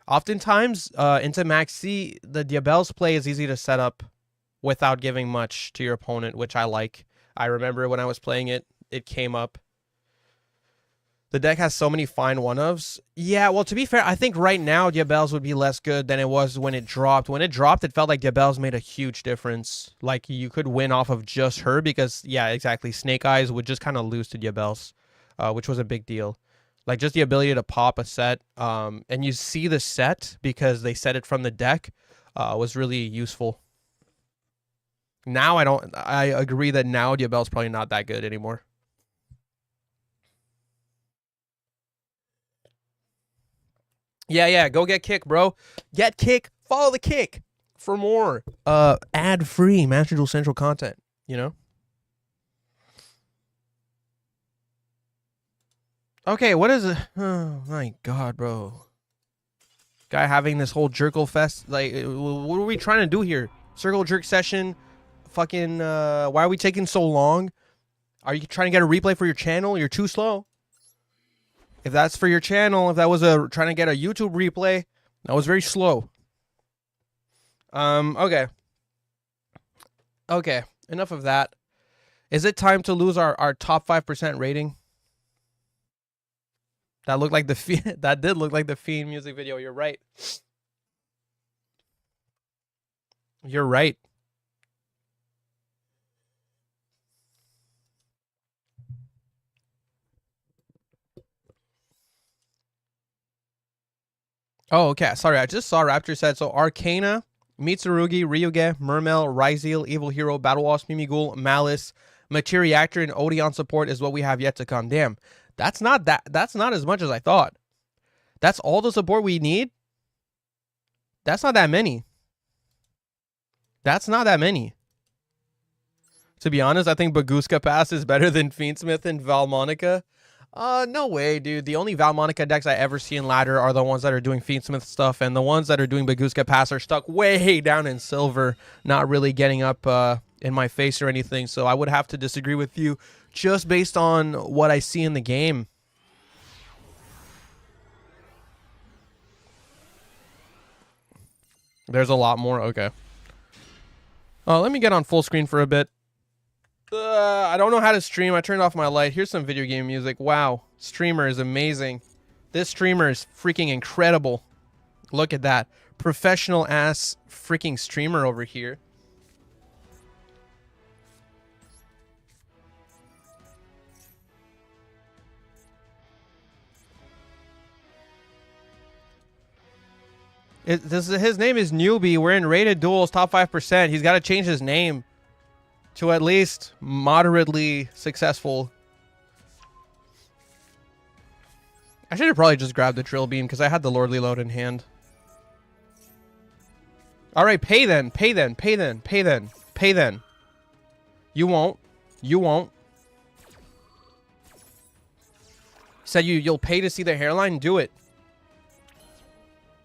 Oftentimes, into Max C, the Diabels play is easy to set up without giving much to your opponent, which I like. I remember when I was playing it, it came up. The deck has so many fine one-ofs. Yeah, well, to be fair, I think right now Diabels would be less good than it was when it dropped. When it dropped, it felt like Diabels made a huge difference. Like, you could win off of just her because, yeah, exactly, Snake Eyes would just kind of lose to Diabels, which was a big deal. Like, just the ability to pop a set, and you see the set because they set it from the deck, was really useful. Now I agree that now Diabels probably not that good anymore. Yeah, go get Kick, bro. Get Kick, follow the Kick for more ad-free Master Duel Central content, Okay, what is it? Oh my god, bro. Guy having this whole jerkle fest. Like, what are we trying to do here? Circle jerk session? Fucking, why are we taking so long? Are you trying to get a replay for your channel? You're too slow. If that's for your channel, if that was trying to get a YouTube replay, that was very slow. Okay. Okay, enough of that. Is it time to lose our top 5% rating? That looked like that did look like the Fiend music video. You're right. You're right. Oh, okay. Sorry, I just saw Raptor said, so Arcana, Mitsurugi, Ryuge, Mermel, Ryzeal, Evil Hero, Battle Wasp, Mimighoul, Malice, Materia Actor, and Odeon support is what we have yet to come. Damn. That's not as much as I thought. That's all the support we need? That's not that many. That's not that many. To be honest, I think Baguska Pass is better than Fiendsmith and Valmonica. No way, dude. The only Valmonica decks I ever see in ladder are the ones that are doing Fiendsmith stuff, and the ones that are doing Baguska Pass are stuck way down in silver, not really getting up in my face or anything. So I would have to disagree with you just based on what I see in the game. There's a lot more. Okay. Let me get on full screen for a bit. I don't know how to stream. I turned off my light. Here's some video game music. Wow. Streamer is amazing. This streamer is freaking incredible. Look at that. Professional ass freaking streamer over here. His name is Newbie. We're in Rated Duels, top 5%. He's got to change his name to at least moderately successful. I should have probably just grabbed the Drill Beam because I had the Lordly Load in hand. All right, pay then. Pay then. Pay then. Pay then. Pay then. You won't. You won't. Said you'll pay to see the hairline? Do it.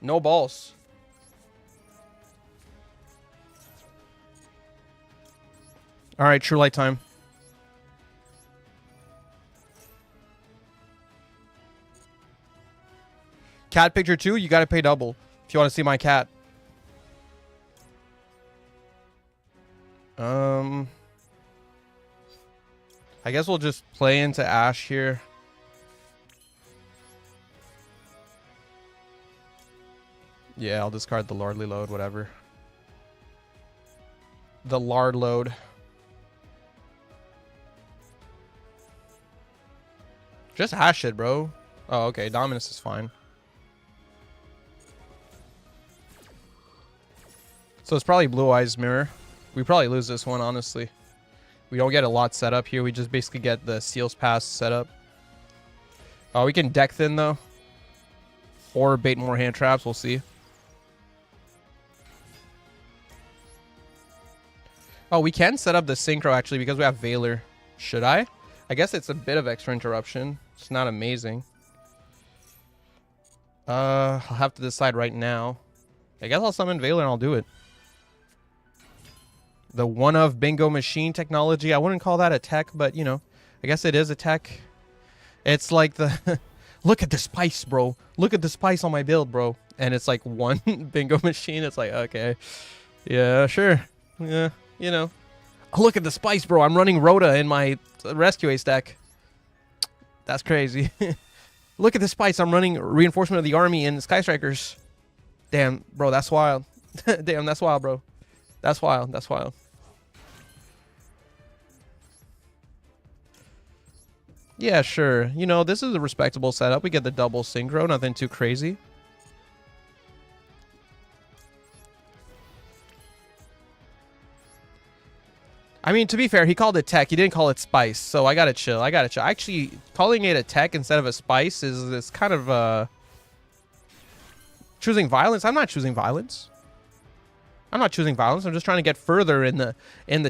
No balls. All right, true light time. Cat picture too? You got to pay double if you want to see my cat. I guess we'll just play into Ash here. Yeah, I'll discard the Lordly load, whatever. The Lard load. Just Ash it, bro. Oh, okay. Dominus is fine. So it's probably Blue Eyes Mirror. We probably lose this one, honestly. We don't get a lot set up here. We just basically get the Seals Pass set up. Oh, we can deck thin, though. Or bait more hand traps. We'll see. Oh, we can set up the Synchro, actually, because we have Veiler. Should I? I guess it's a bit of extra interruption. It's not amazing. I'll have to decide right now. I guess I'll summon Veiler and I'll do it. The one-of bingo machine technology. I wouldn't call that a tech, but, you know, I guess it is a tech. It's like the... Look at the spice, bro. Look at the spice on my build, bro. And it's like one bingo machine. It's like, okay. Yeah, sure. Yeah, you know. Look at the spice, bro. I'm running Rhoda in my Rescue Ace deck. That's crazy. Look at the spice. I'm running Reinforcement of the Army in Sky Strikers. Damn, bro, that's wild. Damn, that's wild, bro. That's wild. That's wild. Yeah, sure. You know, this is a respectable setup. We get the double synchro. Nothing too crazy. I mean, to be fair, he called it tech. He didn't call it spice. So I gotta chill. I gotta chill. Actually, calling it a tech instead of a spice is kind of choosing violence. I'm not choosing violence. I'm not choosing violence. I'm just trying to get further in the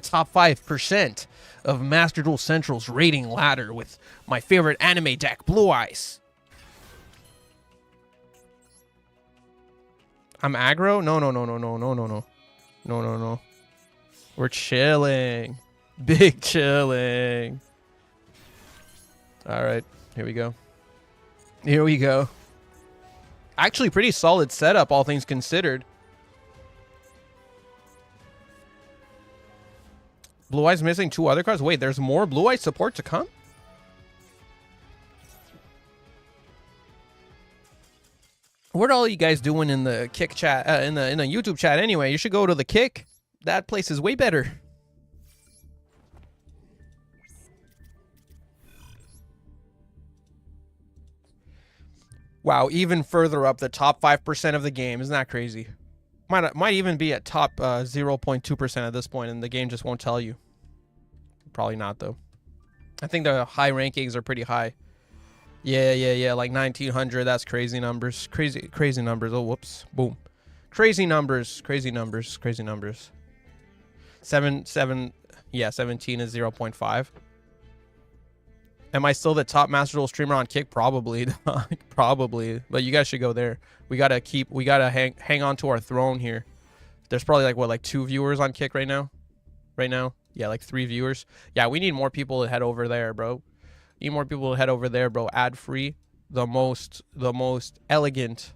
top 5% of Master Duel Central's rating ladder with my favorite anime deck, Blue Eyes. I'm aggro? No, no, no, no, no, no, no, no. No, no, no. We're chilling. Big chilling. All right. Here we go. Here we go. Actually, pretty solid setup, all things considered. Blue Eyes missing 2 other cards. Wait, there's more Blue Eyes support to come? What are all you guys doing in the Kick chat, in the YouTube chat anyway? You should go to the Kick. That place is way better. Wow, even further up the top 5% of the game. Isn't that crazy? Might even be at top 0.2% at this point, and the game just won't tell you. Probably not, though. I think the high rankings are pretty high. Yeah, like 1900. That's crazy numbers. Crazy numbers. Oh, whoops. Boom. Crazy numbers. Crazy numbers. Crazy numbers. 17 is 0.5. Am I still the top Master Duel streamer on Kick? Probably. Probably. But you guys should go there. We gotta hang on to our throne here. There's probably like 2 viewers on Kick right now. Yeah, like 3 viewers. Yeah, we need more people to head over there, bro. Need more people to head over there, bro. Ad free. The most elegant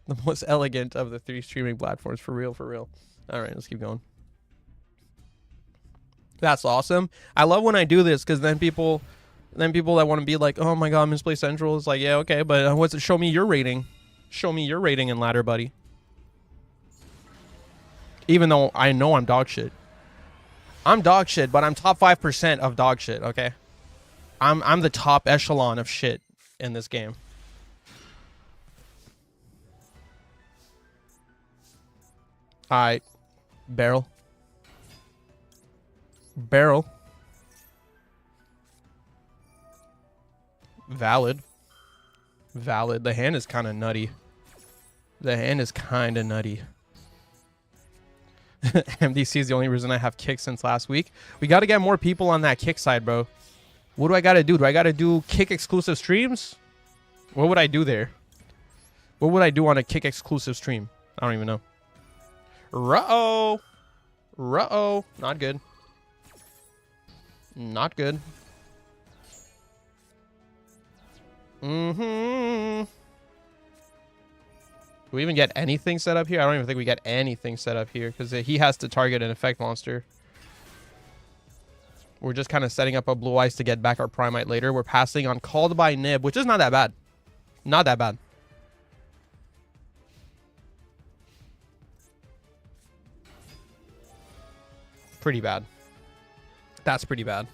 the most elegant of the 3 streaming platforms, for real. All right, let's keep going. That's awesome. I love when I do this, because then people that want to be like, oh my god, Misplay Central is like, yeah, okay, but what's it? Show me your rating. Show me your rating in ladder, buddy. Even though I know I'm dog shit. I'm dog shit, but I'm top 5% of dog shit, okay? I'm the top echelon of shit in this game. Alright. Barrel. Valid. The hand is kind of nutty. MDC is the only reason I have kick since last week. We got to get more people on that kick side, bro. What do I got to do? Do I got to do kick exclusive streams? What would I do there? What would I do on a kick exclusive stream? I don't even know. Ruh-oh. Ruh-oh. Not good. Not good. Mm-hmm. Do we even get anything set up here? I don't even think we get anything set up here because he has to target an effect monster. We're just kind of setting up a Blue Eyes to get back our Primite later. We're passing on Called by Nib, which is not that bad. Not that bad. Pretty bad. That's pretty bad.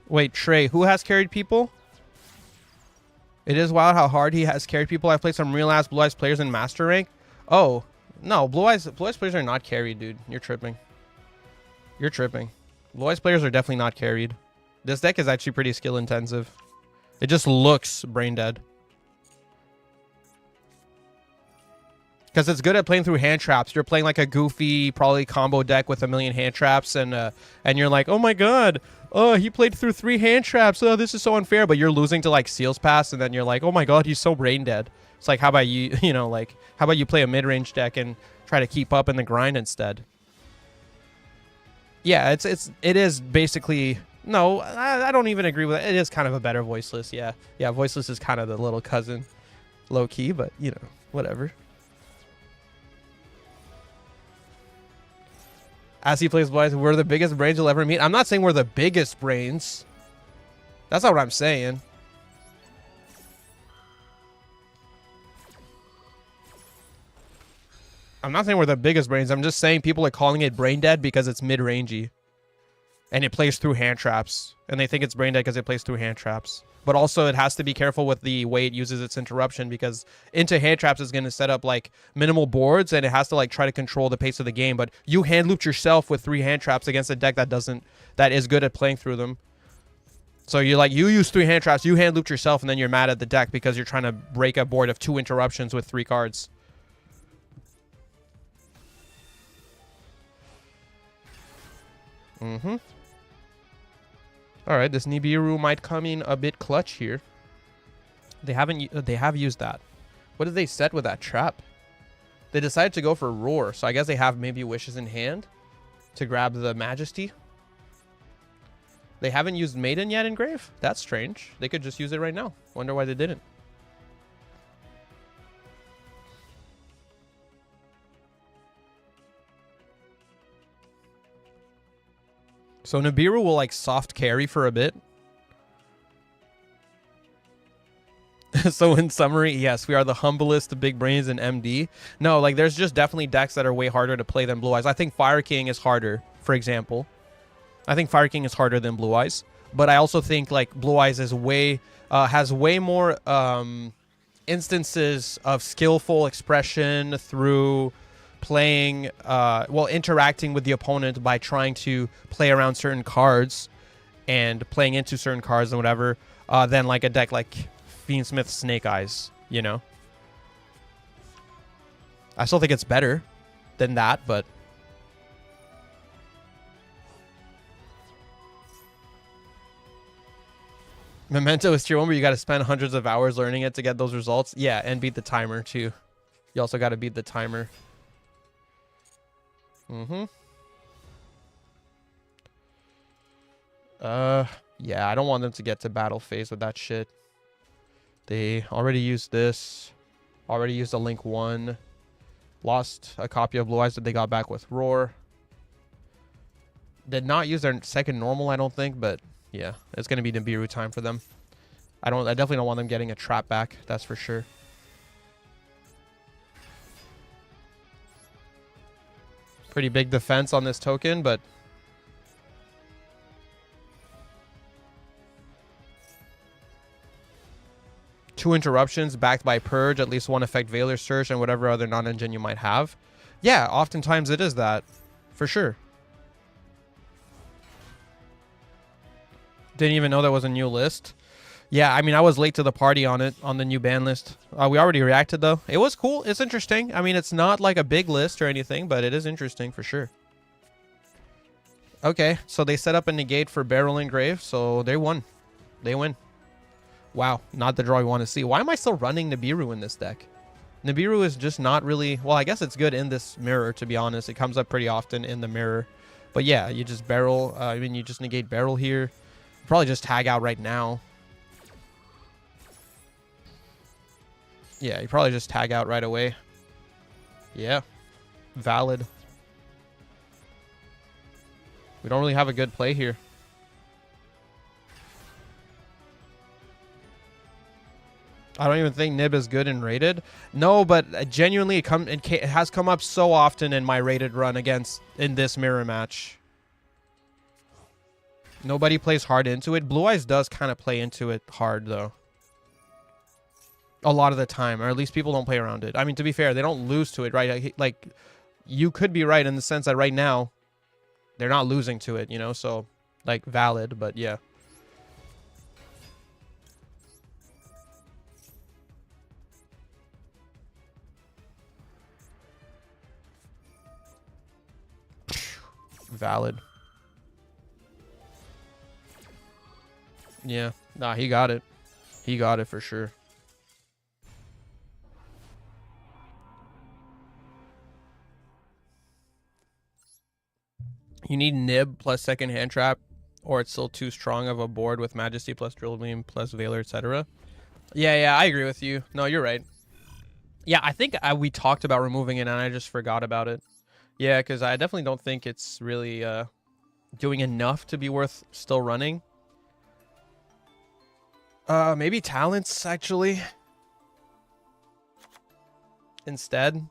Wait, Trey, who has carried people? It is wild how hard he has carried people. I've played some real ass Blue Eyes players in Master Rank. Oh, no, Blue Eyes players are not carried, dude. You're tripping. You're tripping. Blue Eyes players are definitely not carried. This deck is actually pretty skill intensive. It just looks brain dead. Because it's good at playing through hand traps. You're playing like a goofy, probably combo deck with a million hand traps, and you're like, oh my god, oh, he played through 3 hand traps. Oh, this is so unfair. But you're losing to like Seals Pass, and then you're like, oh my god, he's so brain dead. It's like, how about you, you know, like, how about you play a mid-range deck and try to keep up in the grind instead? Yeah, it is basically. No, I don't even agree with it. It is kind of a better Voiceless. Yeah, Voiceless is kind of the little cousin, low key, but you know, whatever. As he plays Blue Eyes, we're the biggest brains you'll ever meet. I'm not saying we're the biggest brains. That's not what I'm saying. I'm not saying we're the biggest brains. I'm just saying people are calling it brain dead because it's mid-rangey. And it plays through hand traps. And they think it's brain dead because it plays through hand traps. But also it has to be careful with the way it uses its interruption, because into hand traps is going to set up like minimal boards, and it has to like try to control the pace of the game. But you hand looped yourself with 3 hand traps against a deck that is good at playing through them. So you use 3 hand traps, you hand looped yourself, and then you're mad at the deck because you're trying to break a board of 2 interruptions with 3 cards. Mm-hmm. All right, this Nibiru might come in a bit clutch here. They have used that. What did they set with that trap? They decided to go for Roar, so I guess they have maybe Wishes in hand to grab the Majesty. They haven't used Maiden yet in Grave? That's strange. They could just use it right now. Wonder why they didn't. So Nibiru will like soft carry for a bit. So in summary, yes, we are the humblest big brains in MD. No, like there's just definitely decks that are way harder to play than Blue Eyes. I think Fire King is harder, for example. I think Fire King is harder than Blue Eyes. But I also think like Blue Eyes is has way more instances of skillful expression through playing, interacting with the opponent by trying to play around certain cards and playing into certain cards and whatever, than like a deck like Fiendsmith Snake Eyes, you know? I still think it's better than that, but... Memento is tier 1, but you got to spend hundreds of hours learning it to get those results. Yeah, and beat the timer, too. You also got to beat the timer. Mm-hmm. Yeah, I don't want them to get to battle phase with that shit. They already used this. Already used a Link 1. Lost a copy of Blue Eyes that they got back with Roar. Did not use their second normal, I don't think, but yeah, it's going to be Nibiru time for them. I definitely don't want them getting a trap back, that's for sure. Pretty big defense on this token, but... Two interruptions backed by Purge, at least one effect Veiler Surge, and whatever other non-engine you might have. Yeah, oftentimes it is that. For sure. Didn't even know that was a new list. Yeah, I mean, I was late to the party on it, on the new ban list. We already reacted, though. It was cool. It's interesting. I mean, it's not like a big list or anything, but it is interesting for sure. Okay, so they set up a negate for Barrel and Grave, so they won. They win. Wow, not the draw we want to see. Why am I still running Nibiru in this deck? Nibiru is just not really... Well, I guess it's good in this mirror, to be honest. It comes up pretty often in the mirror. But yeah, you just Barrel... I mean, you just negate Barrel here. Probably just tag out right now. Yeah, you probably just tag out right away. Yeah. Valid. We don't really have a good play here. I don't even think Nib is good in rated. No, but genuinely, it has come up so often in my rated run in this mirror match. Nobody plays hard into it. Blue Eyes does kind of play into it hard, though. A lot of the time, or at least people don't play around it. I mean, to be fair, they don't lose to it, right? Like, you could be right in the sense that right now, they're not losing to it, you know? So, like, valid, but yeah. Valid. Yeah. Nah, he got it. He got it for sure. You need Nib plus second hand trap, or it's still too strong of a board with Majesty plus Drill Beam plus Veiler, etc. Yeah, I agree with you. No, you're right. Yeah, I think we talked about removing it, and I just forgot about it. Yeah, because I definitely don't think it's really doing enough to be worth still running. Maybe Talents, actually. Instead.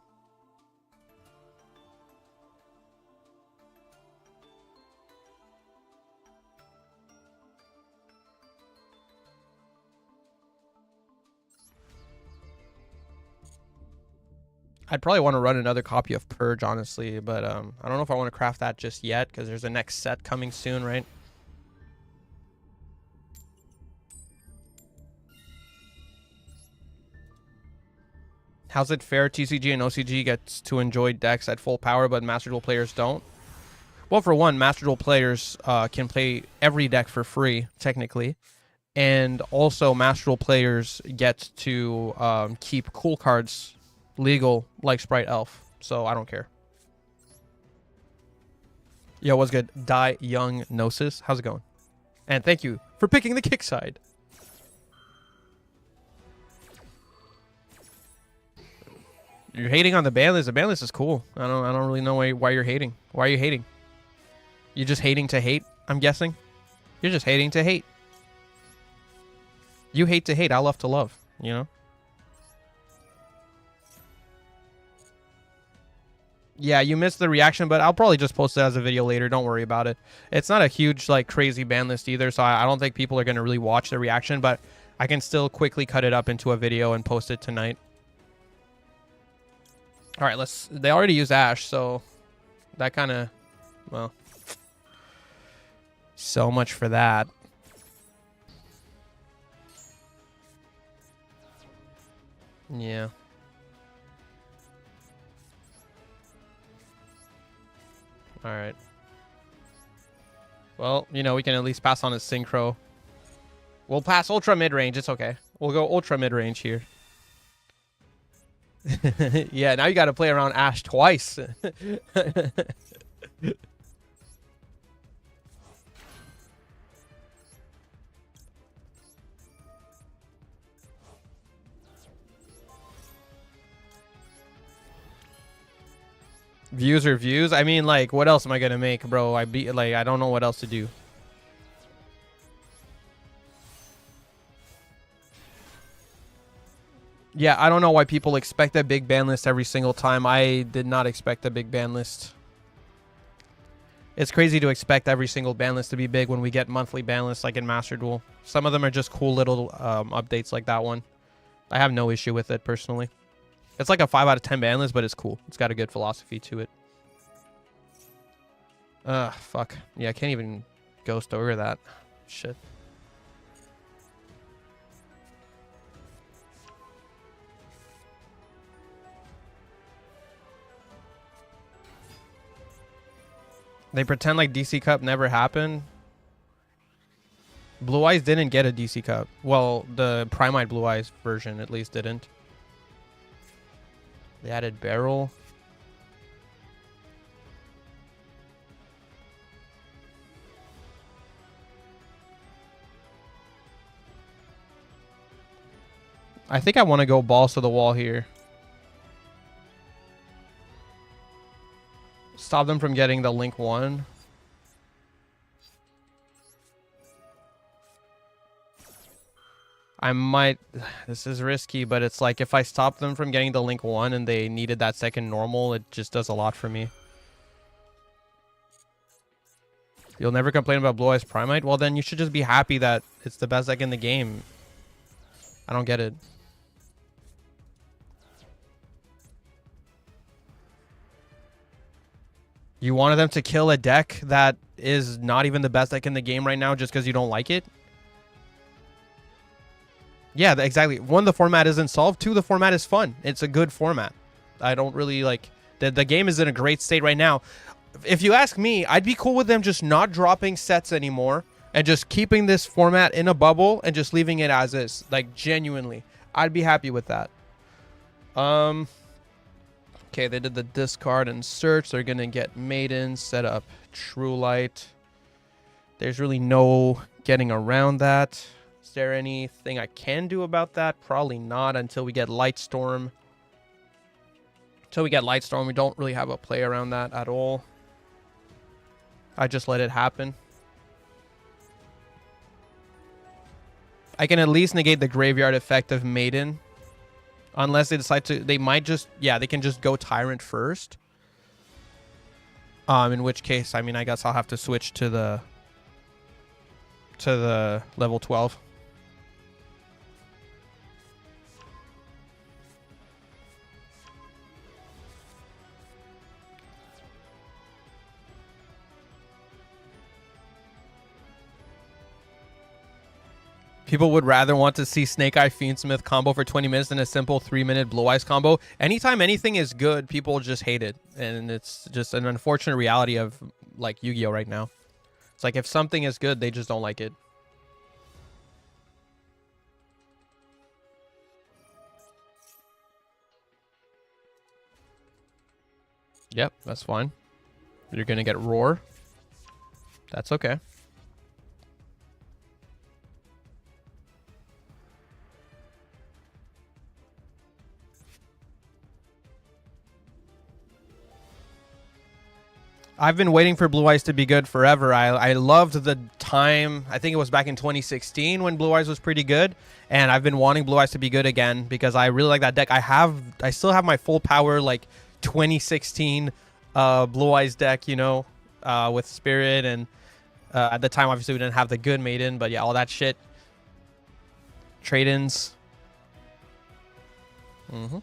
I'd probably want to run another copy of Purge, honestly, but I don't know if I want to craft that just yet, because there's a next set coming soon, right? How's it fair TCG and OCG gets to enjoy decks at full power, but Master Duel players don't? Well, for one, Master Duel players can play every deck for free, technically. And also, Master Duel players get to keep cool cards legal, like Sprite Elf. So, I don't care. Yo, what's good? Die Young Gnosis. How's it going? And thank you for picking the kick side. You're hating on the ban list. The ban list is cool. I don't really know why you're hating. Why are you hating? You're just hating to hate, I'm guessing. You're just hating to hate. You hate to hate. I love to love, you know? Yeah, you missed the reaction, but I'll probably just post it as a video later. Don't worry about it. It's not a huge, like, crazy ban list either, so I don't think people are going to really watch the reaction, but I can still quickly cut it up into a video and post it tonight. All right, they already use Ash, so that kind of, well, so much for that. Yeah. All right. Well, you know, we can at least pass on his Synchro. We'll pass Ultra mid-range. It's okay. We'll go Ultra mid-range here. Yeah, now you got to play around Ash twice. Views are views. I mean, like, what else am I gonna make, bro? I don't know what else to do. Yeah, I don't know why people expect a big ban list every single time. I did not expect a big ban list. It's crazy to expect every single ban list to be big when we get monthly ban lists like in Master Duel. Some of them are just cool little updates like that one. I have no issue with it personally. It's like a 5 out of 10 ban list, but it's cool. It's got a good philosophy to it. Fuck. Yeah, I can't even ghost over that. Shit. They pretend like DC Cup never happened. Blue Eyes didn't get a DC Cup. Well, the Prime-Eyed Blue Eyes version at least didn't. They added Barrel. I think I want to go balls to the wall here. Stop them from getting the Link 1. I might... This is risky, but it's like if I stop them from getting the Link 1 and they needed that second normal, it just does a lot for me. You'll never complain about Blue Eyes Primite? Well, then you should just be happy that it's the best deck in the game. I don't get it. You wanted them to kill a deck that is not even the best deck in the game right now just because you don't like it? Yeah, exactly. One, the format isn't solved. Two, the format is fun. It's a good format. I don't really like... The game is in a great state right now. If you ask me, I'd be cool with them just not dropping sets anymore and just keeping this format in a bubble and just leaving it as is. Like, genuinely. I'd be happy with that. Okay, they did the discard and search. They're going to get Maiden, set up True Light. There's really no getting around that. Is there anything I can do about that? Probably not until we get Lightstorm. Until we get Lightstorm, we don't really have a play around that at all. I just let it happen. I can at least negate the graveyard effect of Maiden. Unless they decide to... They might just... Yeah, they can just go Tyrant first. In which case, I mean, I guess I'll have to switch to the level 12. People would rather want to see Snake Eye Fiendsmith combo for 20 minutes than a simple 3-minute Blue Eyes combo. Anytime anything is good, people just hate it. And it's just an unfortunate reality of, like, Yu-Gi-Oh! Right now. It's like if something is good, they just don't like it. Yep, that's fine. You're going to get Roar. That's okay. I've been waiting for Blue Eyes to be good forever. I loved the time, I think it was back in 2016 when Blue Eyes was pretty good. And I've been wanting Blue Eyes to be good again because I really like that deck. I still have my full power, like, 2016 Blue Eyes deck, you know, with Spirit. And at the time, obviously, we didn't have the good Maiden. But yeah, all that shit. Trade-ins. Mm-hmm.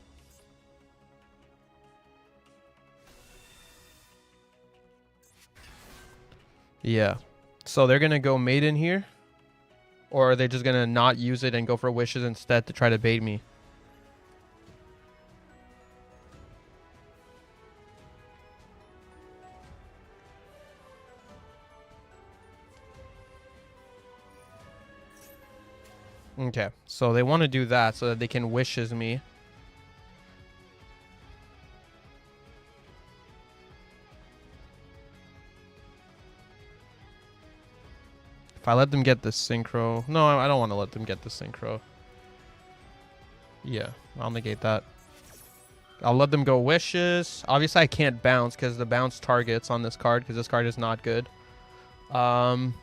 Yeah. So they're going to go Maiden here? Or are they just going to not use it and go for Wishes instead to try to bait me? Okay. So they want to do that so that they can Wishes me. If I let them get the Synchro... No, I don't want to let them get the Synchro. Yeah, I'll negate that. I'll let them go Wishes. Obviously, I can't bounce because the bounce targets on this card because this card is not good. I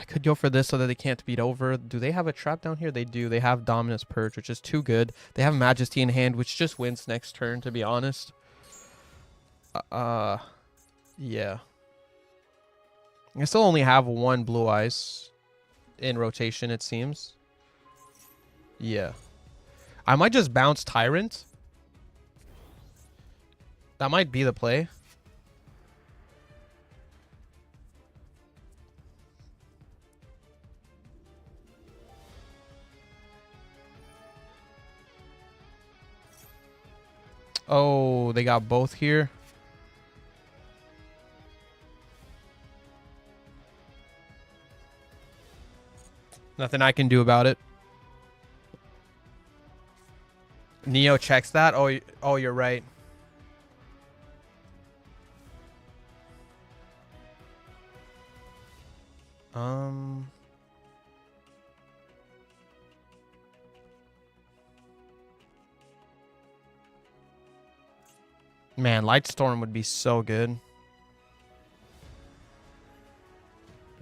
could go for this so that they can't beat over. Do they have a trap down here? They do. They have Dominus Purge, which is too good. They have Majesty in hand, which just wins next turn, to be honest. Yeah. I still only have one Blue Eyes in rotation, it seems. Yeah. I might just bounce Tyrant. That might be the play. Oh, they got both here. Nothing I can do about it. Neo checks that. Oh, you're right. Man, Lightstorm would be so good.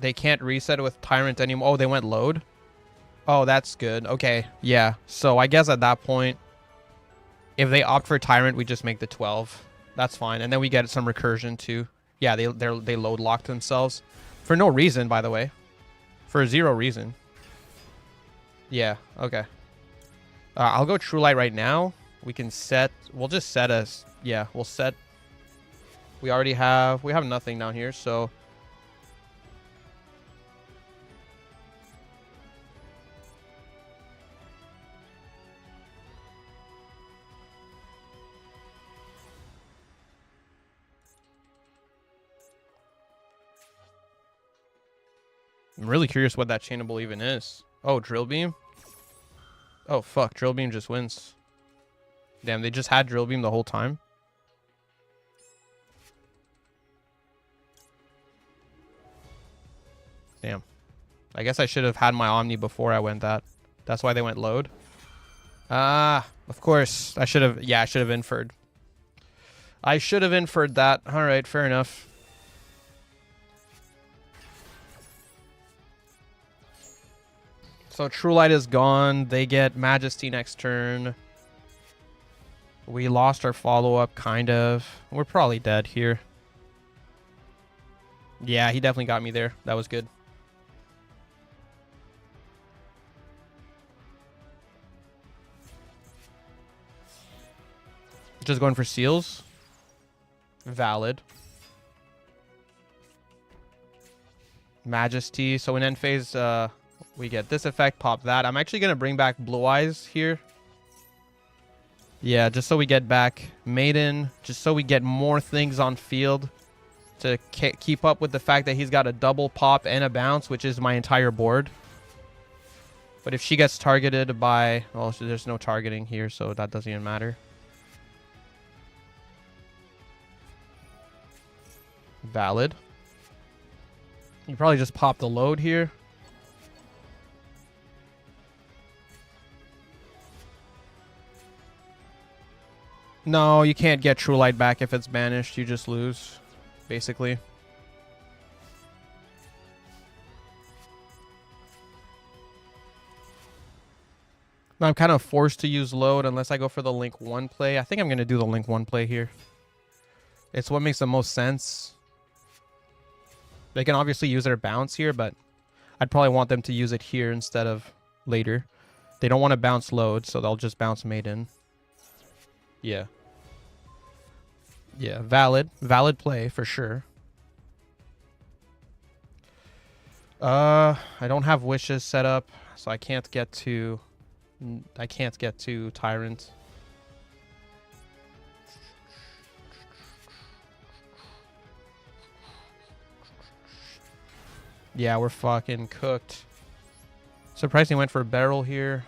They can't reset it with Tyrant anymore. Oh, they went load? Oh, that's good. Okay, yeah. So I guess at that point, if they opt for Tyrant, we just make the 12. That's fine. And then we get some recursion too. Yeah, they load locked themselves. For no reason, by the way. For zero reason. Yeah, okay. I'll go True Light right now. We can set... We'll just set us... Yeah, we'll set... We already have... We have nothing down here, so... I'm really curious what that chainable even is. Oh, Drill Beam? Oh, fuck. Drill Beam just wins. Damn, they just had Drill Beam the whole time? Damn. I guess I should have had my Omni before I went that. That's why they went load. Ah, of course. I should have... Yeah, I should have inferred. I should have inferred that. Alright, fair enough. So True Light is gone. They get Majesty next turn. We lost our follow-up, kind of. We're probably dead here. Yeah, he definitely got me there. That was good. Just going for seals. Valid. Majesty. So in end phase, we get this effect, pop that. I'm actually going to bring back Blue Eyes here. Yeah, just so we get back Maiden. Just so we get more things on field to keep up with the fact that he's got a double pop and a bounce, which is my entire board. But if she gets targeted by... Well, there's no targeting here, so that doesn't even matter. Valid. You probably just pop the load here. No, you can't get True Light back if it's banished. You just lose, basically. Now I'm kind of forced to use load unless I go for the Link 1 play. I think I'm going to do the Link 1 play here. It's what makes the most sense. They can obviously use their bounce here, but I'd probably want them to use it here instead of later. They don't want to bounce load, so they'll just bounce Maiden. Yeah. Yeah, valid. Valid play for sure. I don't have wishes set up, so I can't get to Tyrant. Yeah, we're fucking cooked. Surprised he went for a barrel here.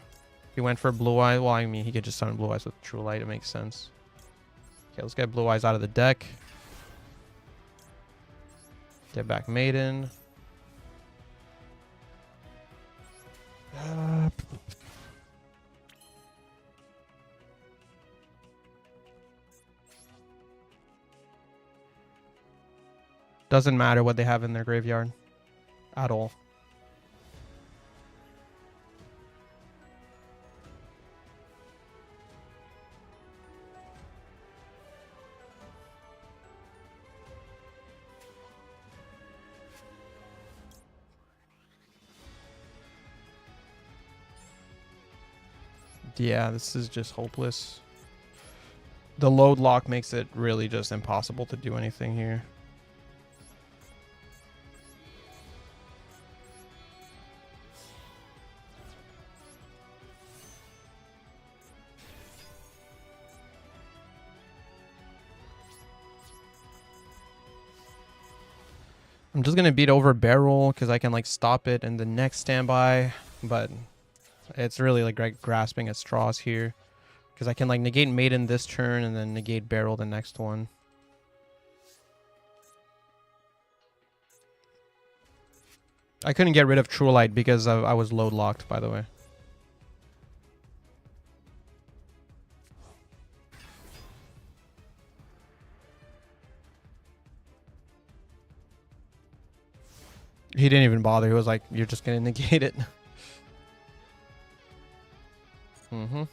He went for Blue Eye. Well, I mean, he could just summon Blue Eyes with True Light. It makes sense. Okay, let's get Blue Eyes out of the deck. Get back Maiden. Doesn't matter what they have in their graveyard. At all. Yeah, this is just hopeless. The load lock makes it really just impossible to do anything here. I'm just going to beat over barrel because I can like stop it in the next standby. but it's really like grasping at straws here. Because I can like negate Maiden this turn and then negate Barrel the next one. I couldn't get rid of True Light because I was load locked, by the way. He didn't even bother. He was like, you're just going to negate it. Mm-hmm.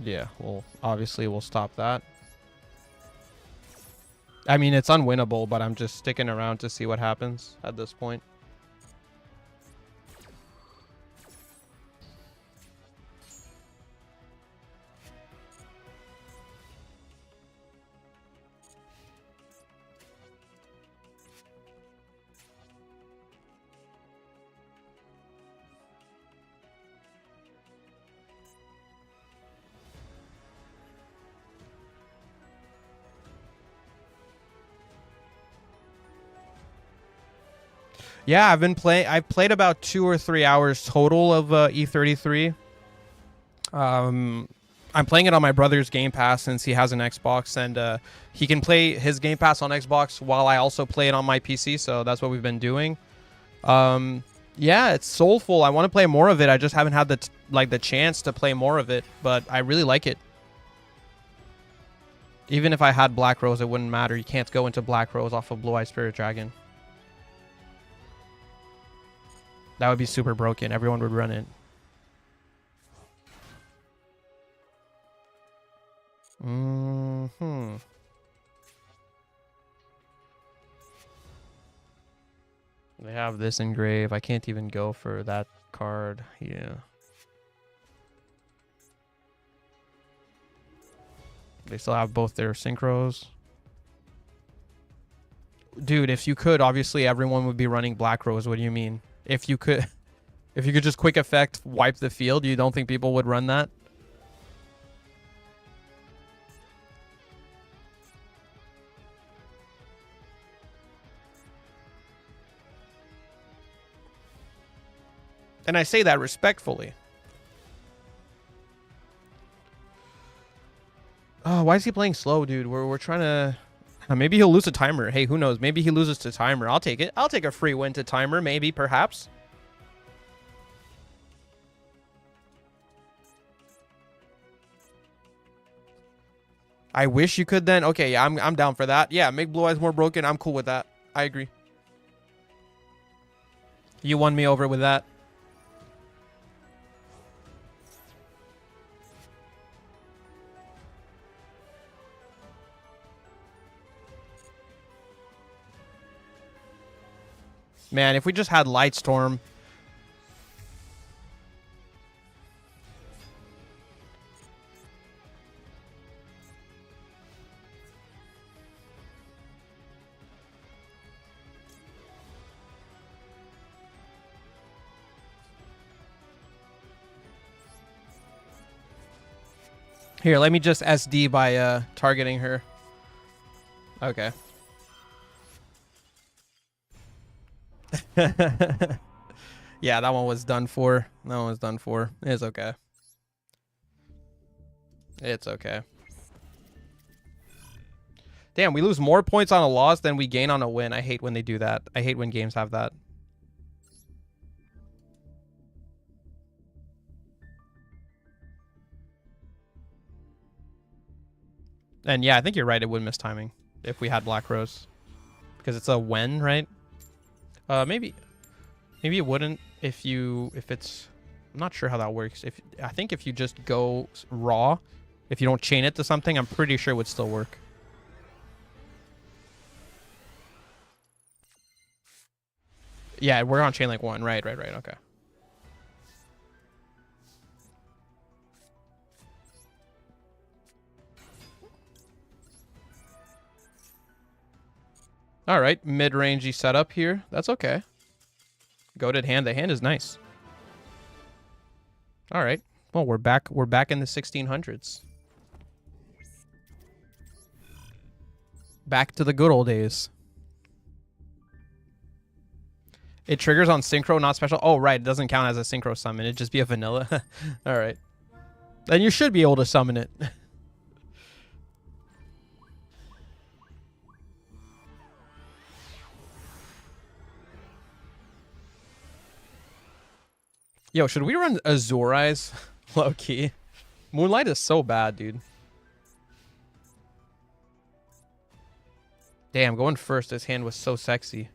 Yeah, well, obviously we'll stop that. I mean, it's unwinnable, but I'm just sticking around to see what happens at this point. Yeah, I've played about 2 or 3 hours total of E33. I'm playing it on my brother's Game Pass since he has an Xbox, and he can play his Game Pass on Xbox while I also play it on my PC, so that's what we've been doing. Yeah, it's soulful. I want to play more of it. I just haven't had the chance to play more of it, but I really like it. Even if I had Black Rose, it wouldn't matter. You can't go into Black Rose off of Blue-Eyed Spirit Dragon. That would be super broken. Everyone would run it. Mm-hmm. They have this engrave. I can't even go for that card. Yeah. They still have both their synchros. Dude, if you could, obviously everyone would be running Black Rose. What do you mean? If you could just quick effect wipe the field, you don't think people would run that? And I say that respectfully. Oh, why is he playing slow, dude? We're trying to... maybe he'll lose a timer. Hey, who knows? Maybe he loses to timer. I'll take it. I'll take a free win to timer, maybe, perhaps. I wish you could then. Okay, yeah, I'm down for that. Yeah, make Blue Eyes more broken. I'm cool with that. I agree. You won me over with that. Man, if we just had Lightstorm. Here, let me just SD by targeting her. Okay. Yeah, that one was done for. That one was done for. It's okay. It's okay. Damn, we lose more points on a loss than we gain on a win. I hate when they do that. I hate when games have that. And yeah, I think you're right. It would miss timing if we had Black Rose. Because it's a when, right? Maybe it wouldn't if it's... I'm not sure how that works. I think if you just go raw, if you don't chain it to something, I'm pretty sure it would still work. Yeah, we're on chain like 1. Right. Okay. All right, mid-rangey setup here. That's okay. Goated hand. The hand is nice. All right. Well, we're back in the 1600s. Back to the good old days. It triggers on synchro, not special. Oh, right. It doesn't count as a synchro summon. It'd just be a vanilla. All right. Then you should be able to summon it. Yo, should we run Azure Eyes? Low key. Moonlight is so bad, dude. Damn, going first, his hand was so sexy.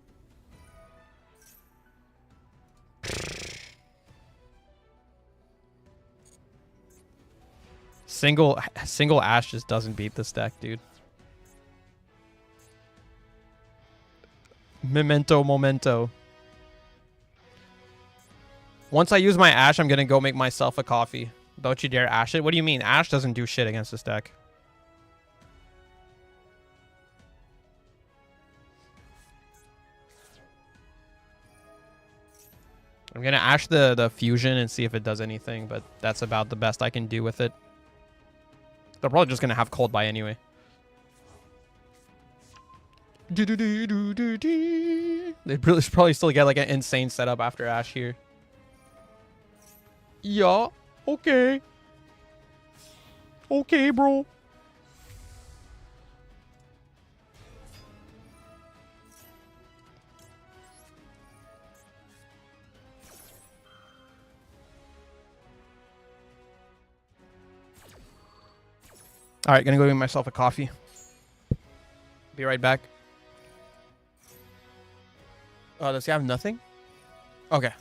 Single Ash just doesn't beat this deck, dude. Memento. Once I use my Ash, I'm gonna go make myself a coffee. Don't you dare Ash it. What do you mean? Ash doesn't do shit against this deck. I'm gonna Ash the fusion and see if it does anything, but that's about the best I can do with it. They're probably just gonna have cold by anyway. They probably still get like an insane setup after Ash here. Yeah, okay. Okay, bro. All right, gonna go get myself a coffee. Be right back. Oh, does he have nothing? Okay.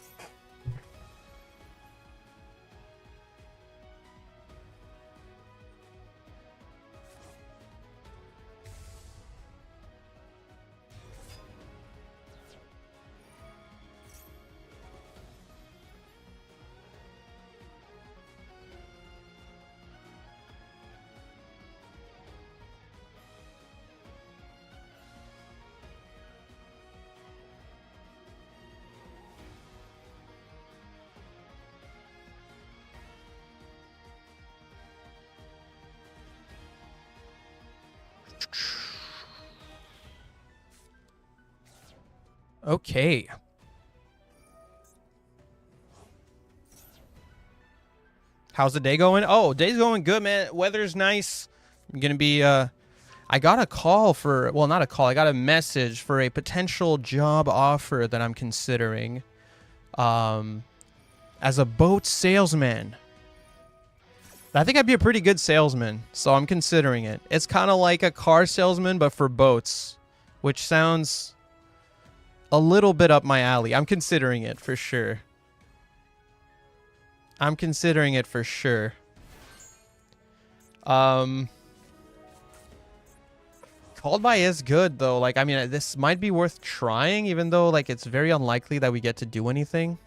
Okay. How's the day going? Oh, day's going good, man. Weather's nice. I'm gonna be I got a call for, well, not a call. I got a message for a potential job offer that I'm considering as a boat salesman. I think I'd be a pretty good salesman, so I'm considering it. It's kind of like a car salesman, but for boats, which sounds a little bit up my alley. I'm considering it for sure. I'm considering it for sure. Called by is good though. Like, I mean, this might be worth trying, even though like it's very unlikely that we get to do anything.